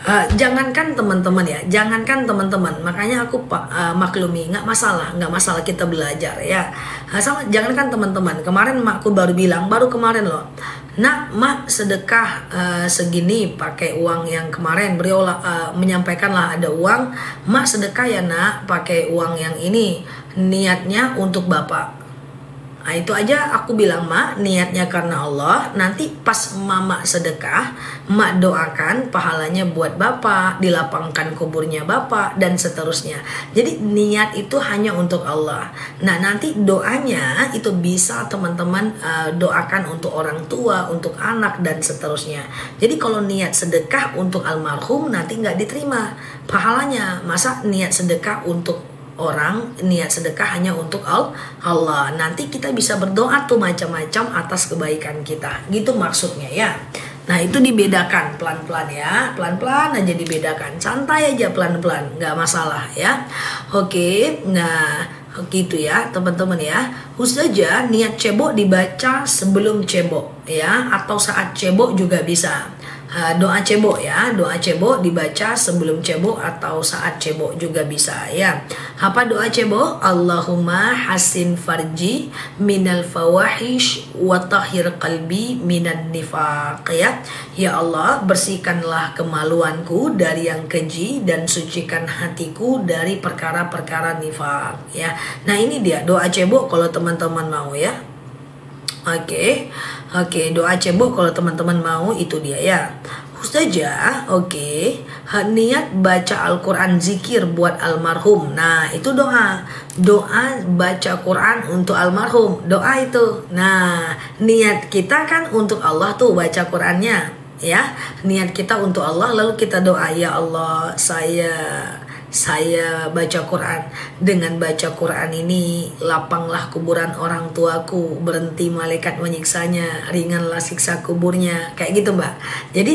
Jangankan teman-teman ya, makanya aku maklumi, nggak masalah kita belajar ya. Jangankan teman-teman, kemarin makku baru bilang, baru kemarin loh, nak mak sedekah segini pakai uang yang kemarin beliau menyampaikanlah ada uang, mak sedekah ya nak pakai uang yang ini, niatnya untuk bapak. Nah, itu aja aku bilang, mak niatnya karena Allah, nanti pas mama sedekah, mak doakan pahalanya buat bapak, dilapangkan kuburnya bapak, dan seterusnya. Jadi niat itu hanya untuk Allah. Nah, nanti doanya itu bisa teman-teman doakan untuk orang tua, untuk anak, dan seterusnya. Jadi kalau niat sedekah untuk almarhum nanti nggak diterima pahalanya. Masa niat sedekah untuk orang, niat sedekah hanya untuk Allah, nanti kita bisa berdoa tuh macam-macam atas kebaikan kita, gitu maksudnya ya. Nah, itu dibedakan pelan-pelan ya, pelan-pelan aja dibedakan, santai aja pelan-pelan, nggak masalah ya. Oke, nah gitu ya teman-teman ya. Khusus aja niat cebok dibaca sebelum cebok ya, atau saat cebok juga bisa. Doa cebok ya, doa cebok dibaca sebelum cebok atau saat cebok juga bisa ya. Apa doa cebok? Allahumma hasin farji minal fawahish wa tahhir qalbi minan nifaq ya. Ya Allah, bersihkanlah kemaluanku dari yang keji dan sucikan hatiku dari perkara-perkara nifaq ya. Nah, ini dia doa cebok kalau teman-teman mau ya. Oke, doa cebok kalau teman-teman mau, itu dia ya. Ustazah, oke. Niat baca Al-Quran zikir buat almarhum. Nah, itu doa baca Quran untuk almarhum, doa itu. Nah, niat kita kan untuk Allah tuh baca Qurannya ya. Niat kita untuk Allah, lalu kita doa, ya Allah, saya baca Quran. Dengan baca Quran ini lapanglah kuburan orang tuaku, berhenti malaikat menyiksanya, ringanlah siksa kuburnya, kayak gitu Mbak. Jadi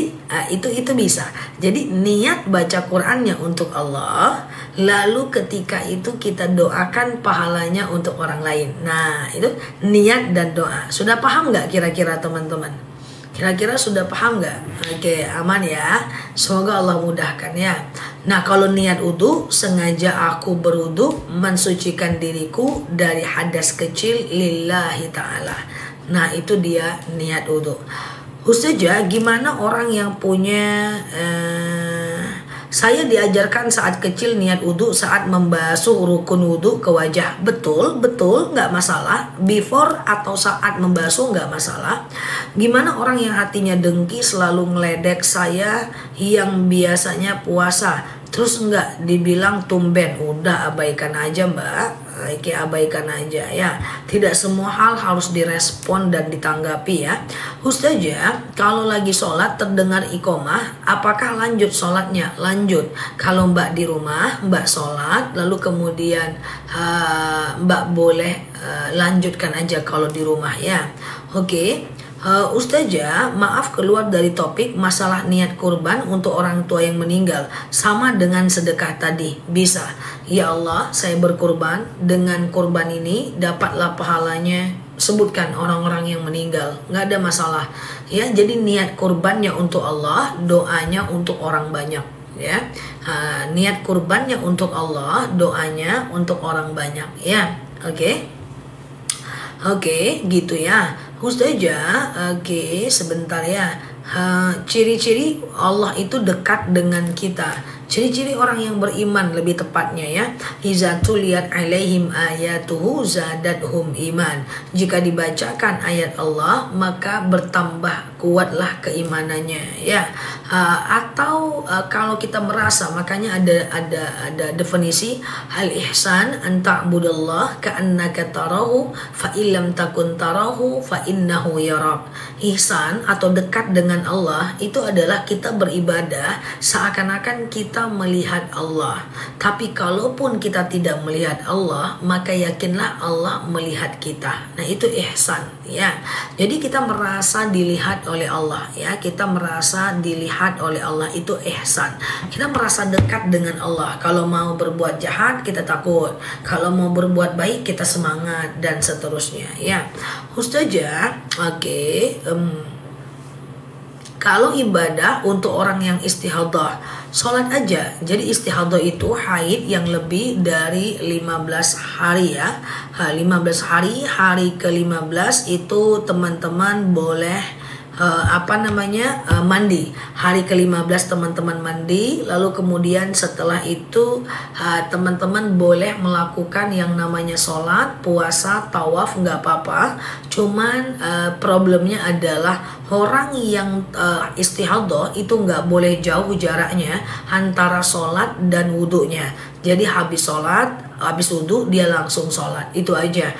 itu bisa. Jadi niat baca Qurannya untuk Allah, lalu ketika itu kita doakan pahalanya untuk orang lain. Nah, itu niat dan doa. Sudah paham nggak kira-kira teman-teman? Kira-kira sudah paham nggak? Oke, aman ya. Semoga Allah mudahkan ya. Nah, kalau niat wudu, sengaja aku berwudu mensucikan diriku dari hadas kecil lillahi ta'ala. Nah, itu dia niat wudu. Ustazah, gimana orang yang punya saya diajarkan saat kecil niat wudu saat membasuh rukun wudu ke wajah. Betul, nggak masalah. Before atau saat membasuh nggak masalah. Gimana orang yang hatinya dengki selalu ngeledek saya yang biasanya puasa, terus nggak dibilang tumben? Udah abaikan aja Mbak. Abaikan aja ya. Tidak semua hal harus direspon dan ditanggapi ya. Ustazah, kalau lagi sholat terdengar iqomah, apakah lanjut sholatnya? Lanjut. Kalau Mbak di rumah, Mbak sholat, lalu kemudian Mbak boleh lanjutkan aja kalau di rumah ya. Oke. Ustazah, maaf keluar dari topik masalah niat kurban untuk orang tua yang meninggal. Sama dengan sedekah tadi, bisa. Ya Allah, saya berkurban, dengan kurban ini dapatlah pahalanya. Sebutkan orang-orang yang meninggal, nggak ada masalah. Ya, jadi niat kurbannya untuk Allah, doanya untuk orang banyak. Ya, niat kurbannya untuk Allah, doanya untuk orang banyak. Ya, Oke, gitu ya. Ustazah, oke, sebentar ya. Ciri-ciri Allah itu dekat dengan kita. Ciri-ciri orang yang beriman lebih tepatnya ya. Iza tuliyat alaihim ayatuhu zadathum iman. Jika dibacakan ayat Allah, maka bertambah kuatlah keimanannya ya. Atau kalau kita merasa, makanya ada definisi al ihsan an ta'budallah ka'annaka tarahu fa illam takun tarahu fa innahu yarak. Ihsan atau dekat dengan dengan Allah itu adalah kita beribadah seakan-akan kita melihat Allah. Tapi kalaupun kita tidak melihat Allah, maka yakinlah Allah melihat kita. Nah, itu ihsan ya. Jadi kita merasa dilihat oleh Allah ya. Kita merasa dilihat oleh Allah, itu ihsan. Kita merasa dekat dengan Allah. Kalau mau berbuat jahat kita takut, kalau mau berbuat baik kita semangat, dan seterusnya ya. Ustazah, oke. Kalau ibadah untuk orang yang istihadah, sholat aja. Jadi istihadah itu haid yang lebih dari 15 hari ya. 15 hari, hari ke-15 itu teman-teman boleh mandi. Hari ke-15 teman-teman mandi, lalu kemudian setelah itu teman-teman boleh melakukan yang namanya sholat, puasa, tawaf, nggak apa-apa. Cuman problemnya adalah orang yang istihadah itu nggak boleh jauh jaraknya antara sholat dan wudhunya. Jadi habis sholat, habis wudhu dia langsung sholat, itu aja.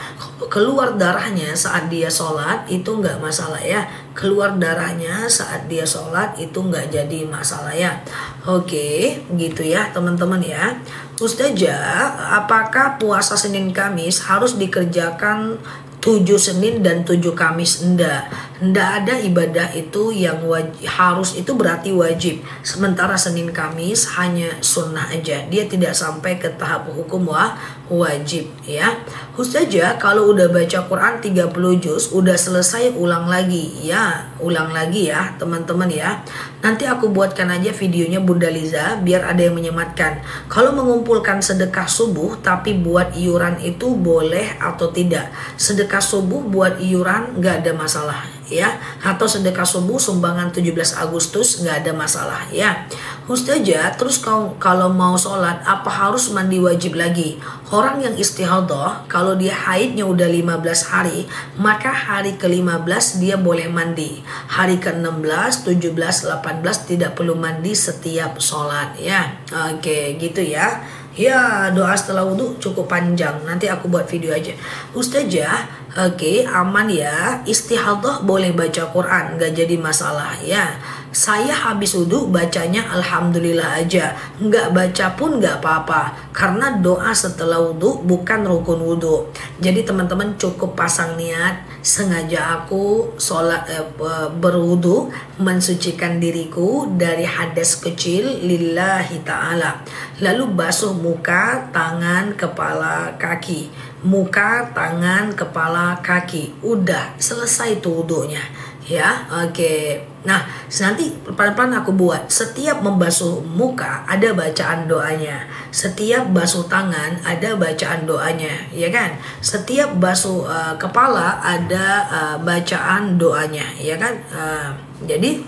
Keluar darahnya saat dia sholat itu nggak masalah ya. Keluar darahnya saat dia sholat itu nggak jadi masalah ya. Oke, gitu ya teman-teman ya. Ustazah, apakah puasa Senin Kamis harus dikerjakan 7 Senin dan 7 Kamis? Enggak ada ibadah itu yang harus, itu berarti wajib. Sementara Senin Kamis hanya sunnah aja, dia tidak sampai ke tahap hukum wajib ya. Ustazah, kalau udah baca Quran 30 juz udah selesai ulang lagi ya teman-teman ya. Nanti aku buatkan aja videonya Bunda Liza biar ada yang menyematkan. Kalau mengumpulkan sedekah subuh tapi buat iuran itu boleh atau tidak? Sedekah subuh buat iuran nggak ada masalah ya, atau sedekah subuh sumbangan 17 Agustus nggak ada masalah ya. Ustazah, terus kalau mau sholat apa harus mandi wajib lagi? Orang yang istihadah kalau dia haidnya udah 15 hari, maka hari ke-15 dia boleh mandi. Hari ke-16, 17, 18 tidak perlu mandi setiap sholat ya. Oke, gitu ya. Ya, doa setelah wudhu cukup panjang, nanti aku buat video aja. Ustazah, oke, aman ya. Istihadah boleh baca Quran, gak jadi masalah ya. Saya habis wudhu bacanya alhamdulillah aja, nggak baca pun nggak apa-apa, karena doa setelah wudhu bukan rukun wudhu. Jadi teman-teman cukup pasang niat, sengaja aku sholat berwudhu mensucikan diriku dari hadas kecil lillahi ta'ala, lalu basuh muka, tangan, kepala, kaki, muka, tangan, kepala, kaki, udah selesai tuh wudhunya ya. Oke. Nah, nanti pelan-pelan aku buat. Setiap membasuh muka ada bacaan doanya. Setiap basuh tangan ada bacaan doanya, ya kan? Setiap basuh kepala ada bacaan doanya, ya kan? Jadi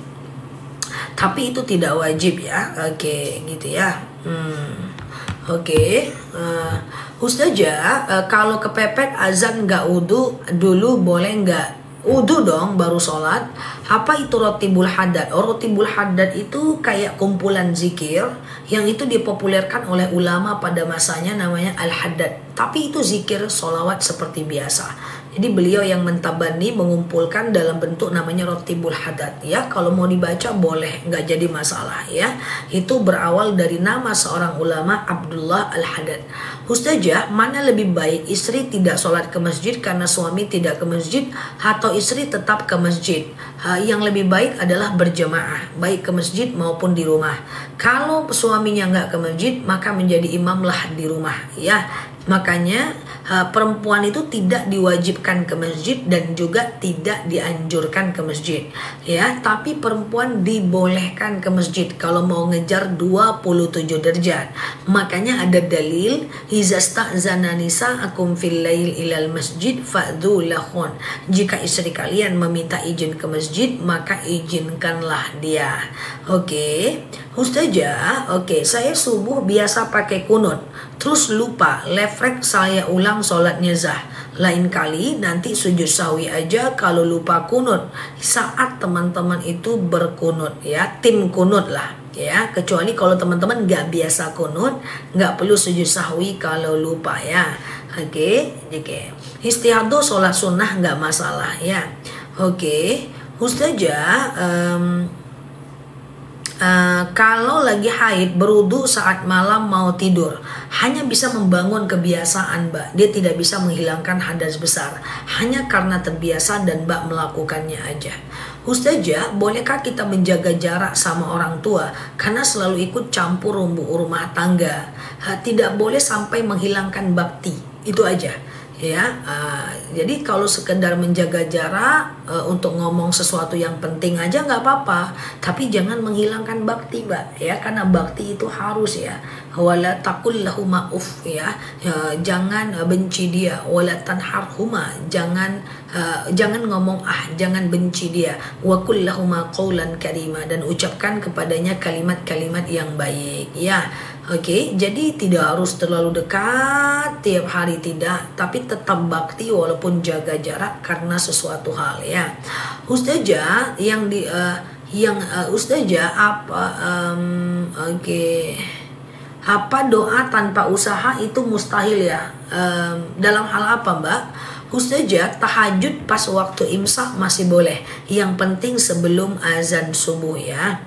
tapi itu tidak wajib ya. Oke, gitu ya. Oke. Ustazah, kalau kepepet azan nggak wudhu dulu boleh nggak? Wudhu dong baru sholat. Apa itu rotibul hadad? Rotibul hadad itu kayak kumpulan zikir yang itu dipopulerkan oleh ulama pada masanya, namanya al-hadad. Tapi itu zikir sholawat seperti biasa. Jadi beliau yang mentabani mengumpulkan dalam bentuk namanya rotibul hadad ya. Kalau mau dibaca boleh, nggak jadi masalah ya. Itu berawal dari nama seorang ulama, Abdullah Al-Haddad. Ustazah, mana lebih baik, istri tidak sholat ke masjid karena suami tidak ke masjid, atau istri tetap ke masjid? Yang lebih baik adalah berjamaah, baik ke masjid maupun di rumah. Kalau suaminya nggak ke masjid, maka menjadi imamlah di rumah ya. Makanya perempuan itu tidak diwajibkan ke masjid dan juga tidak dianjurkan ke masjid ya, tapi perempuan dibolehkan ke masjid kalau mau ngejar 27 derajat. Makanya ada dalil, izasta'zana nisa'akum fil lail ilal masjid fa'dhu lahun. Jika istri kalian meminta izin ke masjid, maka izinkanlah dia. Oke. Ustazah, oke, saya subuh biasa pakai kunut, terus lupa, levrek saya ulang sholatnya zah. Lain kali nanti sujud sahwi aja kalau lupa kunut saat teman-teman itu berkunut ya, tim kunut lah ya. Kecuali kalau teman-teman nggak biasa kunut, nggak perlu sujud sahwi kalau lupa ya. Oke. Istihadah sholat sunnah nggak masalah ya. Oke. Ustazah, kalau lagi haid berwudu saat malam mau tidur hanya bisa membangun kebiasaan Mbak, dia tidak bisa menghilangkan hadas besar hanya karena terbiasa dan Mbak melakukannya aja. Ustazah, bolehkah kita menjaga jarak sama orang tua karena selalu ikut campur rumah tangga? Tidak boleh sampai menghilangkan bakti, itu aja ya. Jadi kalau sekedar menjaga jarak untuk ngomong sesuatu yang penting aja nggak apa-apa, tapi jangan menghilangkan bakti Mbak ya, karena bakti itu harus ya. Wala taqul lahuma uff ya, jangan benci dia. Wala tanharhuma, jangan ngomong jangan benci dia. Wa qul lahuma qawlan karima, dan ucapkan kepadanya kalimat-kalimat yang baik ya. Oke, jadi tidak harus terlalu dekat tiap hari, tidak, tapi tetap bakti walaupun jaga jarak karena sesuatu hal ya. Ustazah, Ustazah apa doa tanpa usaha itu mustahil ya? Dalam hal apa Mbak? Ustazah, tahajud pas waktu imsak masih boleh. Yang penting sebelum azan subuh ya.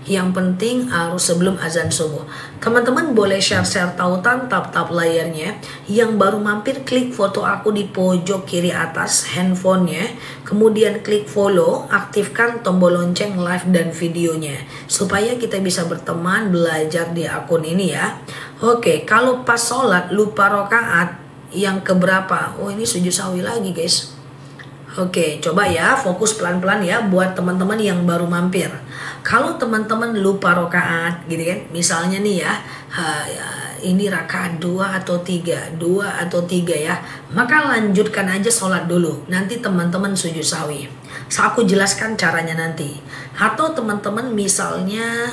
Yang penting harus sebelum azan subuh. Teman-teman boleh share-share tautan, tap-tap layarnya. Yang baru mampir klik foto aku di pojok kiri atas handphonenya. Kemudian klik follow, aktifkan tombol lonceng live dan videonya. Supaya kita bisa berteman belajar di akun ini ya. Kalau pas sholat lupa rakaat yang keberapa? Oh, ini sujud sahwi lagi guys. Coba ya fokus pelan-pelan ya buat teman-teman yang baru mampir. Kalau teman-teman lupa rakaat gitu kan, misalnya nih ya, ini rakaat 2 atau 3 ya, maka lanjutkan aja sholat dulu, nanti teman-teman sujud sahwi. Aku jelaskan caranya nanti. Atau teman-teman misalnya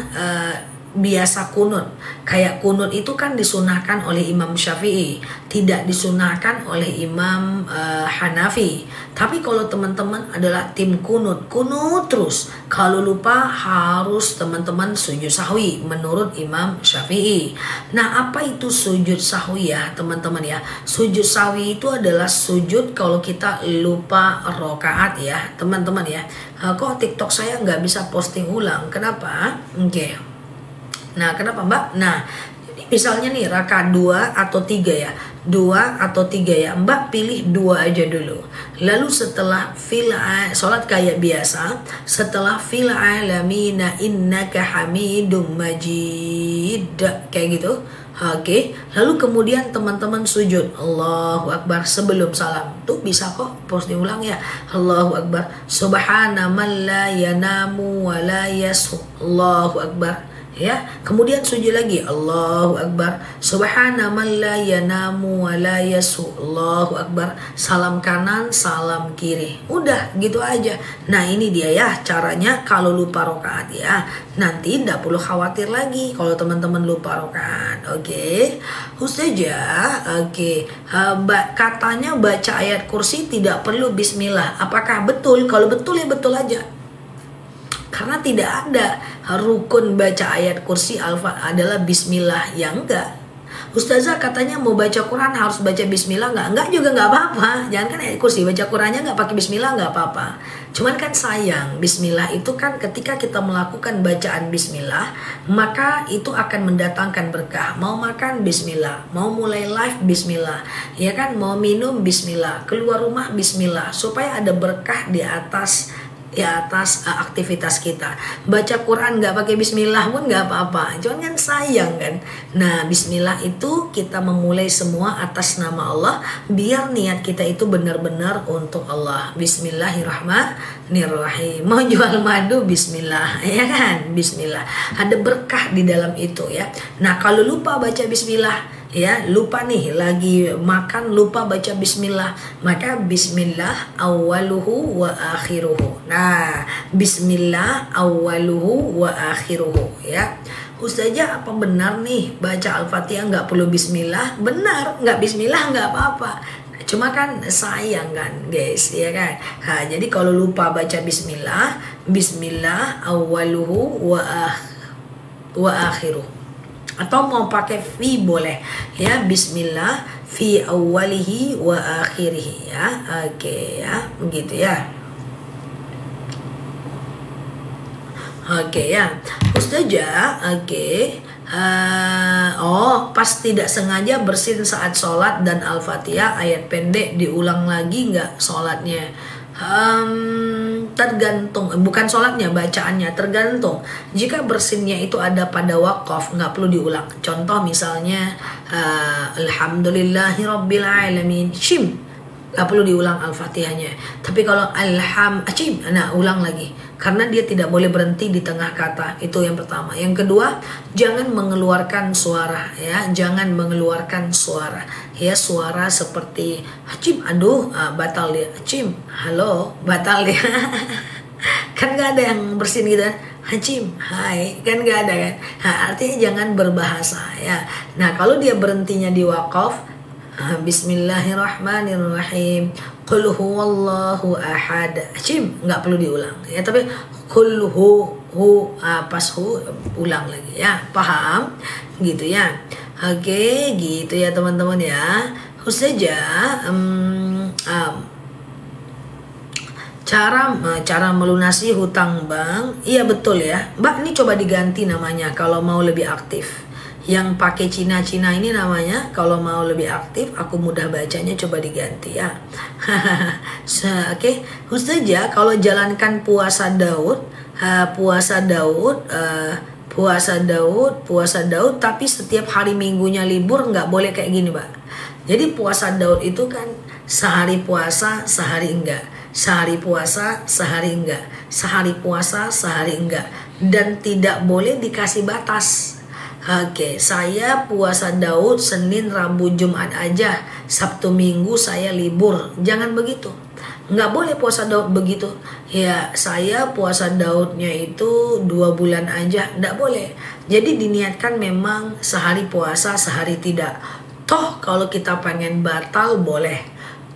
biasa kunut, kayak kunut itu kan disunahkan oleh Imam Syafi'i, tidak disunahkan oleh Imam Hanafi. Tapi kalau teman-teman adalah tim kunut terus, kalau lupa harus teman-teman sujud sahwi menurut Imam Syafi'i. Nah, apa itu sujud sahwi ya teman-teman ya? Sujud sahwi itu adalah sujud kalau kita lupa rakaat ya teman-teman ya. Kok TikTok saya nggak bisa posting ulang? Kenapa? Nah, kenapa Mbak? Nah, misalnya nih rakaat 2 atau 3 ya. 2 atau 3 ya. Mbak pilih 2 aja dulu. Lalu setelah sholat kayak biasa, setelah fil alamina innaka hamidum majid, kayak gitu. Lalu kemudian teman-teman sujud Allahu Akbar sebelum salam. Tuh bisa kok posting ulang ya. Allahu Akbar. Subhana man la yanamu wa la yasu. Allahu Akbar. Ya, kemudian sujud lagi Allahu Akbar. Subhana man la yanamu wa la yasu. Allahu Akbar. Salam kanan, salam kiri. Udah gitu aja. Nah, ini dia ya caranya kalau lupa rakaat ya. Nanti tidak perlu khawatir lagi kalau teman-teman lupa rakaat. Ustazah, katanya baca ayat kursi tidak perlu bismillah. Apakah betul? Kalau betul ya betul aja. Karena tidak ada rukun baca ayat kursi adalah bismillah, ya enggak. Ustazah katanya mau baca Quran harus baca bismillah, enggak juga nggak apa-apa. Jangan kan ayat kursi baca Qurannya nggak pakai bismillah nggak apa-apa. Cuman kan sayang, bismillah itu kan ketika kita melakukan bacaan bismillah, maka itu akan mendatangkan berkah. Mau makan bismillah, mau mulai live bismillah, ya kan, mau minum bismillah, keluar rumah bismillah, supaya ada berkah di atas aktivitas kita. Baca Quran nggak pakai bismillah pun nggak apa-apa, cuman kan sayang kan. Nah, bismillah itu kita memulai semua atas nama Allah, biar niat kita itu benar-benar untuk Allah. Bismillahirrahmanirrahim. Mau jual madu bismillah, ya kan, bismillah, ada berkah di dalam itu ya. Nah, kalau lupa baca bismillah ya, lupa nih lagi makan lupa baca bismillah, maka bismillah awaluhu wa akhiruhu. Nah, bismillah awaluhu wa akhiruhu ya. Ustazah, apa benar nih baca Al-Fatihah nggak perlu bismillah? Benar, nggak bismillah nggak apa-apa. Cuma kan sayang kan guys, ya kan. Jadi kalau lupa baca bismillah, bismillah awaluhu wa akhiruhu. Atau mau pakai fi boleh ya, bismillah fi awalihi wa akhirihi ya. Ya begitu ya. Oke ya, Ustazah. Oke. Pas tidak sengaja bersin saat sholat dan Al-Fatihah ayat pendek diulang lagi nggak sholatnya? Tergantung, bukan sholatnya, bacaannya tergantung. Jika bersinnya itu ada pada wakaf nggak perlu diulang. Contoh misalnya Alhamdulillahirabbil alamin, shim, nggak perlu diulang Al-Fatihahnya. Tapi kalau ulang lagi, karena dia tidak boleh berhenti di tengah kata. Itu yang pertama. Yang kedua, jangan mengeluarkan suara ya, jangan mengeluarkan suara ya, suara seperti batal dia, halo, batal dia. Kan nggak ada yang bersin gitu kan, hai, kan nggak ada kan. Artinya jangan berbahasa ya. Nah, kalau dia berhentinya di wakaf, Bismillahirrahmanirrahim, Qul huwallahu ahad, nggak perlu diulang ya. Tapi Qul pas ulang lagi ya, paham gitu ya. Oke gitu ya teman-teman ya. Ustazah, cara melunasi hutang bank, iya betul ya Mbak, ini coba diganti namanya kalau mau lebih aktif. Yang pakai Cina-Cina ini namanya, kalau mau lebih aktif, aku mudah bacanya, coba diganti ya. Oke, Ustazah, kalau jalankan puasa Daud, tapi setiap hari Minggunya libur, nggak boleh kayak gini, Mbak. Jadi puasa Daud itu kan sehari puasa, sehari enggak. Sehari puasa, sehari enggak. Sehari puasa, sehari enggak. Dan tidak boleh dikasih batas. Oke, saya puasa Daud Senin, Rabu, Jumat aja. Sabtu, Minggu saya libur. Jangan begitu. Nggak boleh puasa Daud begitu. Ya, saya puasa Daudnya itu 2 bulan aja. Nggak boleh. Jadi diniatkan memang sehari puasa, sehari tidak. Toh kalau kita pengen batal boleh.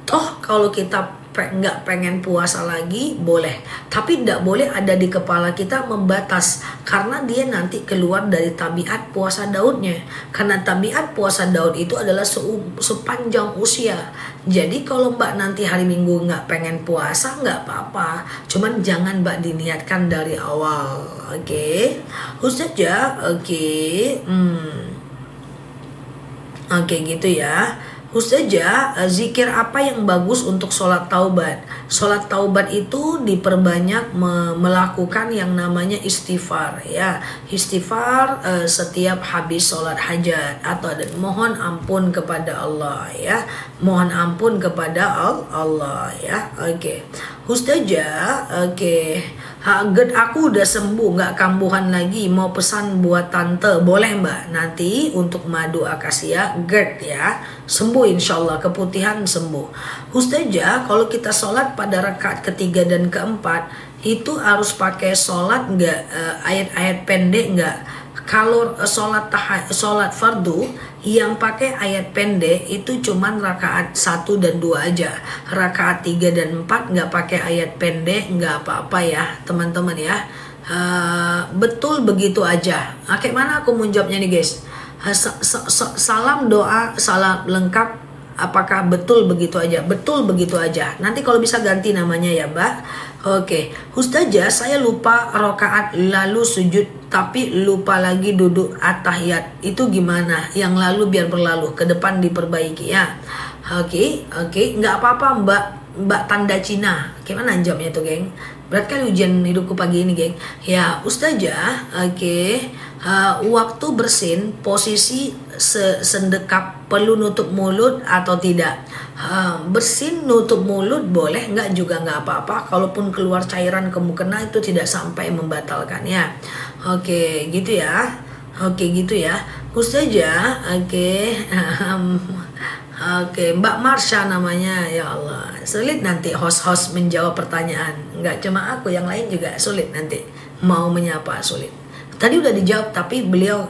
Toh kalau kita nggak pengen puasa lagi boleh, tapi tidak boleh ada di kepala kita membatas, karena dia nanti keluar dari tabiat puasa Daudnya. Karena tabiat puasa Daud itu adalah sepanjang usia. Jadi kalau Mbak nanti hari Minggu nggak pengen puasa nggak apa-apa, cuman jangan Mbak diniatkan dari awal. Oke, Ustazah. Oke, gitu ya. Ustazah, zikir apa yang bagus untuk sholat taubat? Sholat taubat itu diperbanyak melakukan yang namanya istighfar ya. Istighfar setiap habis sholat hajat, atau mohon ampun kepada Allah ya. Mohon ampun kepada Allah ya. Oke. Ustazah, oke. GERD aku udah sembuh, nggak kambuhan lagi, mau pesan buat tante, boleh Mbak? Nanti untuk madu akasia GERD ya, sembuh insyaallah, keputihan sembuh. Ustazah, kalau kita sholat pada rakaat ketiga dan keempat itu harus pakai sholat nggak, ayat-ayat pendek nggak? Kalau sholat fardu yang pakai ayat pendek itu cuman rakaat 1 dan 2 aja. Rakaat 3 dan 4 nggak pakai ayat pendek, nggak apa-apa ya teman-teman ya. Betul begitu aja. Kayak mana aku mau jawabnya nih guys? Salam doa, salam lengkap. Apakah betul begitu aja? Betul begitu aja. Nanti kalau bisa ganti namanya ya Mbak. Oke, Ustazah, saya lupa rakaat lalu sujud tapi lupa lagi duduk at-tahiyat. Itu gimana? Yang lalu biar berlalu, ke depan diperbaiki ya. Oke, nggak apa-apa Mbak tanda Cina. Gimana jawabnya tuh, geng? Berat kali ujian hidupku pagi ini, geng. Ya, Ustazah, waktu bersin posisi sendekap perlu nutup mulut atau tidak? Bersin nutup mulut boleh, nggak juga nggak apa-apa. Kalaupun keluar cairan ke mukena itu tidak sampai membatalkan ya. Oke, gitu ya. Ustazah, Mbak Marsha namanya. Ya Allah, sulit nanti host menjawab pertanyaan. Nggak cuma aku, yang lain juga sulit nanti mau menyapa, sulit. Tadi udah dijawab tapi beliau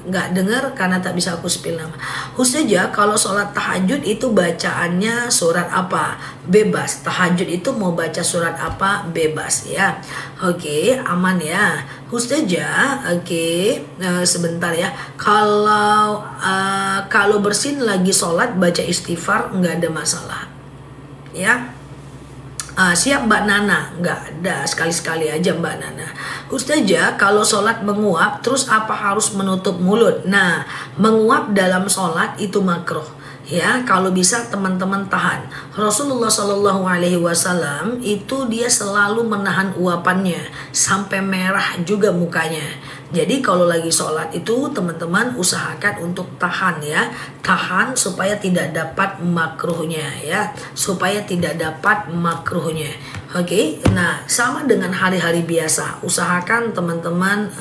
nggak dengar karena tak bisa aku spill nama. Ustazah, kalau sholat tahajud itu bacaannya surat apa? Bebas. Tahajud itu mau baca surat apa? Bebas ya. Oke, aman ya. Ustazah, sebentar ya. Kalau bersin lagi sholat baca istighfar nggak ada masalah. Ya. Siap Mbak Nana, nggak ada, sekali-sekali aja Mbak Nana. Ustazah, kalau sholat menguap terus apa harus menutup mulut? Nah, menguap dalam sholat itu makruh ya, kalau bisa teman-teman tahan. Rasulullah Shallallahu Alaihi Wasallam itu dia selalu menahan uapannya sampai merah juga mukanya. Jadi kalau lagi sholat itu teman-teman usahakan untuk tahan ya, tahan supaya tidak dapat makruhnya ya, supaya tidak dapat makruhnya. Oke, nah sama dengan hari-hari biasa, usahakan teman-teman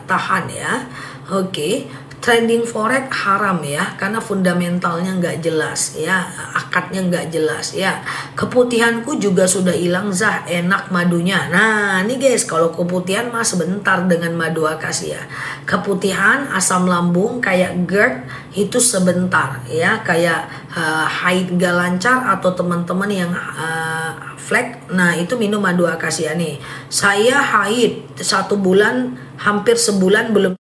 tahan ya. Oke. Trading forex haram ya, karena fundamentalnya nggak jelas ya, akadnya nggak jelas ya. Keputihanku juga sudah hilang Zah, enak madunya. Nah ini guys, kalau keputihan mah sebentar dengan madu akasia. Keputihan, asam lambung kayak GERD itu sebentar ya, kayak haid gak lancar atau teman-teman yang flek, nah itu minum madu akasia nih. Saya haid 1 bulan, hampir sebulan belum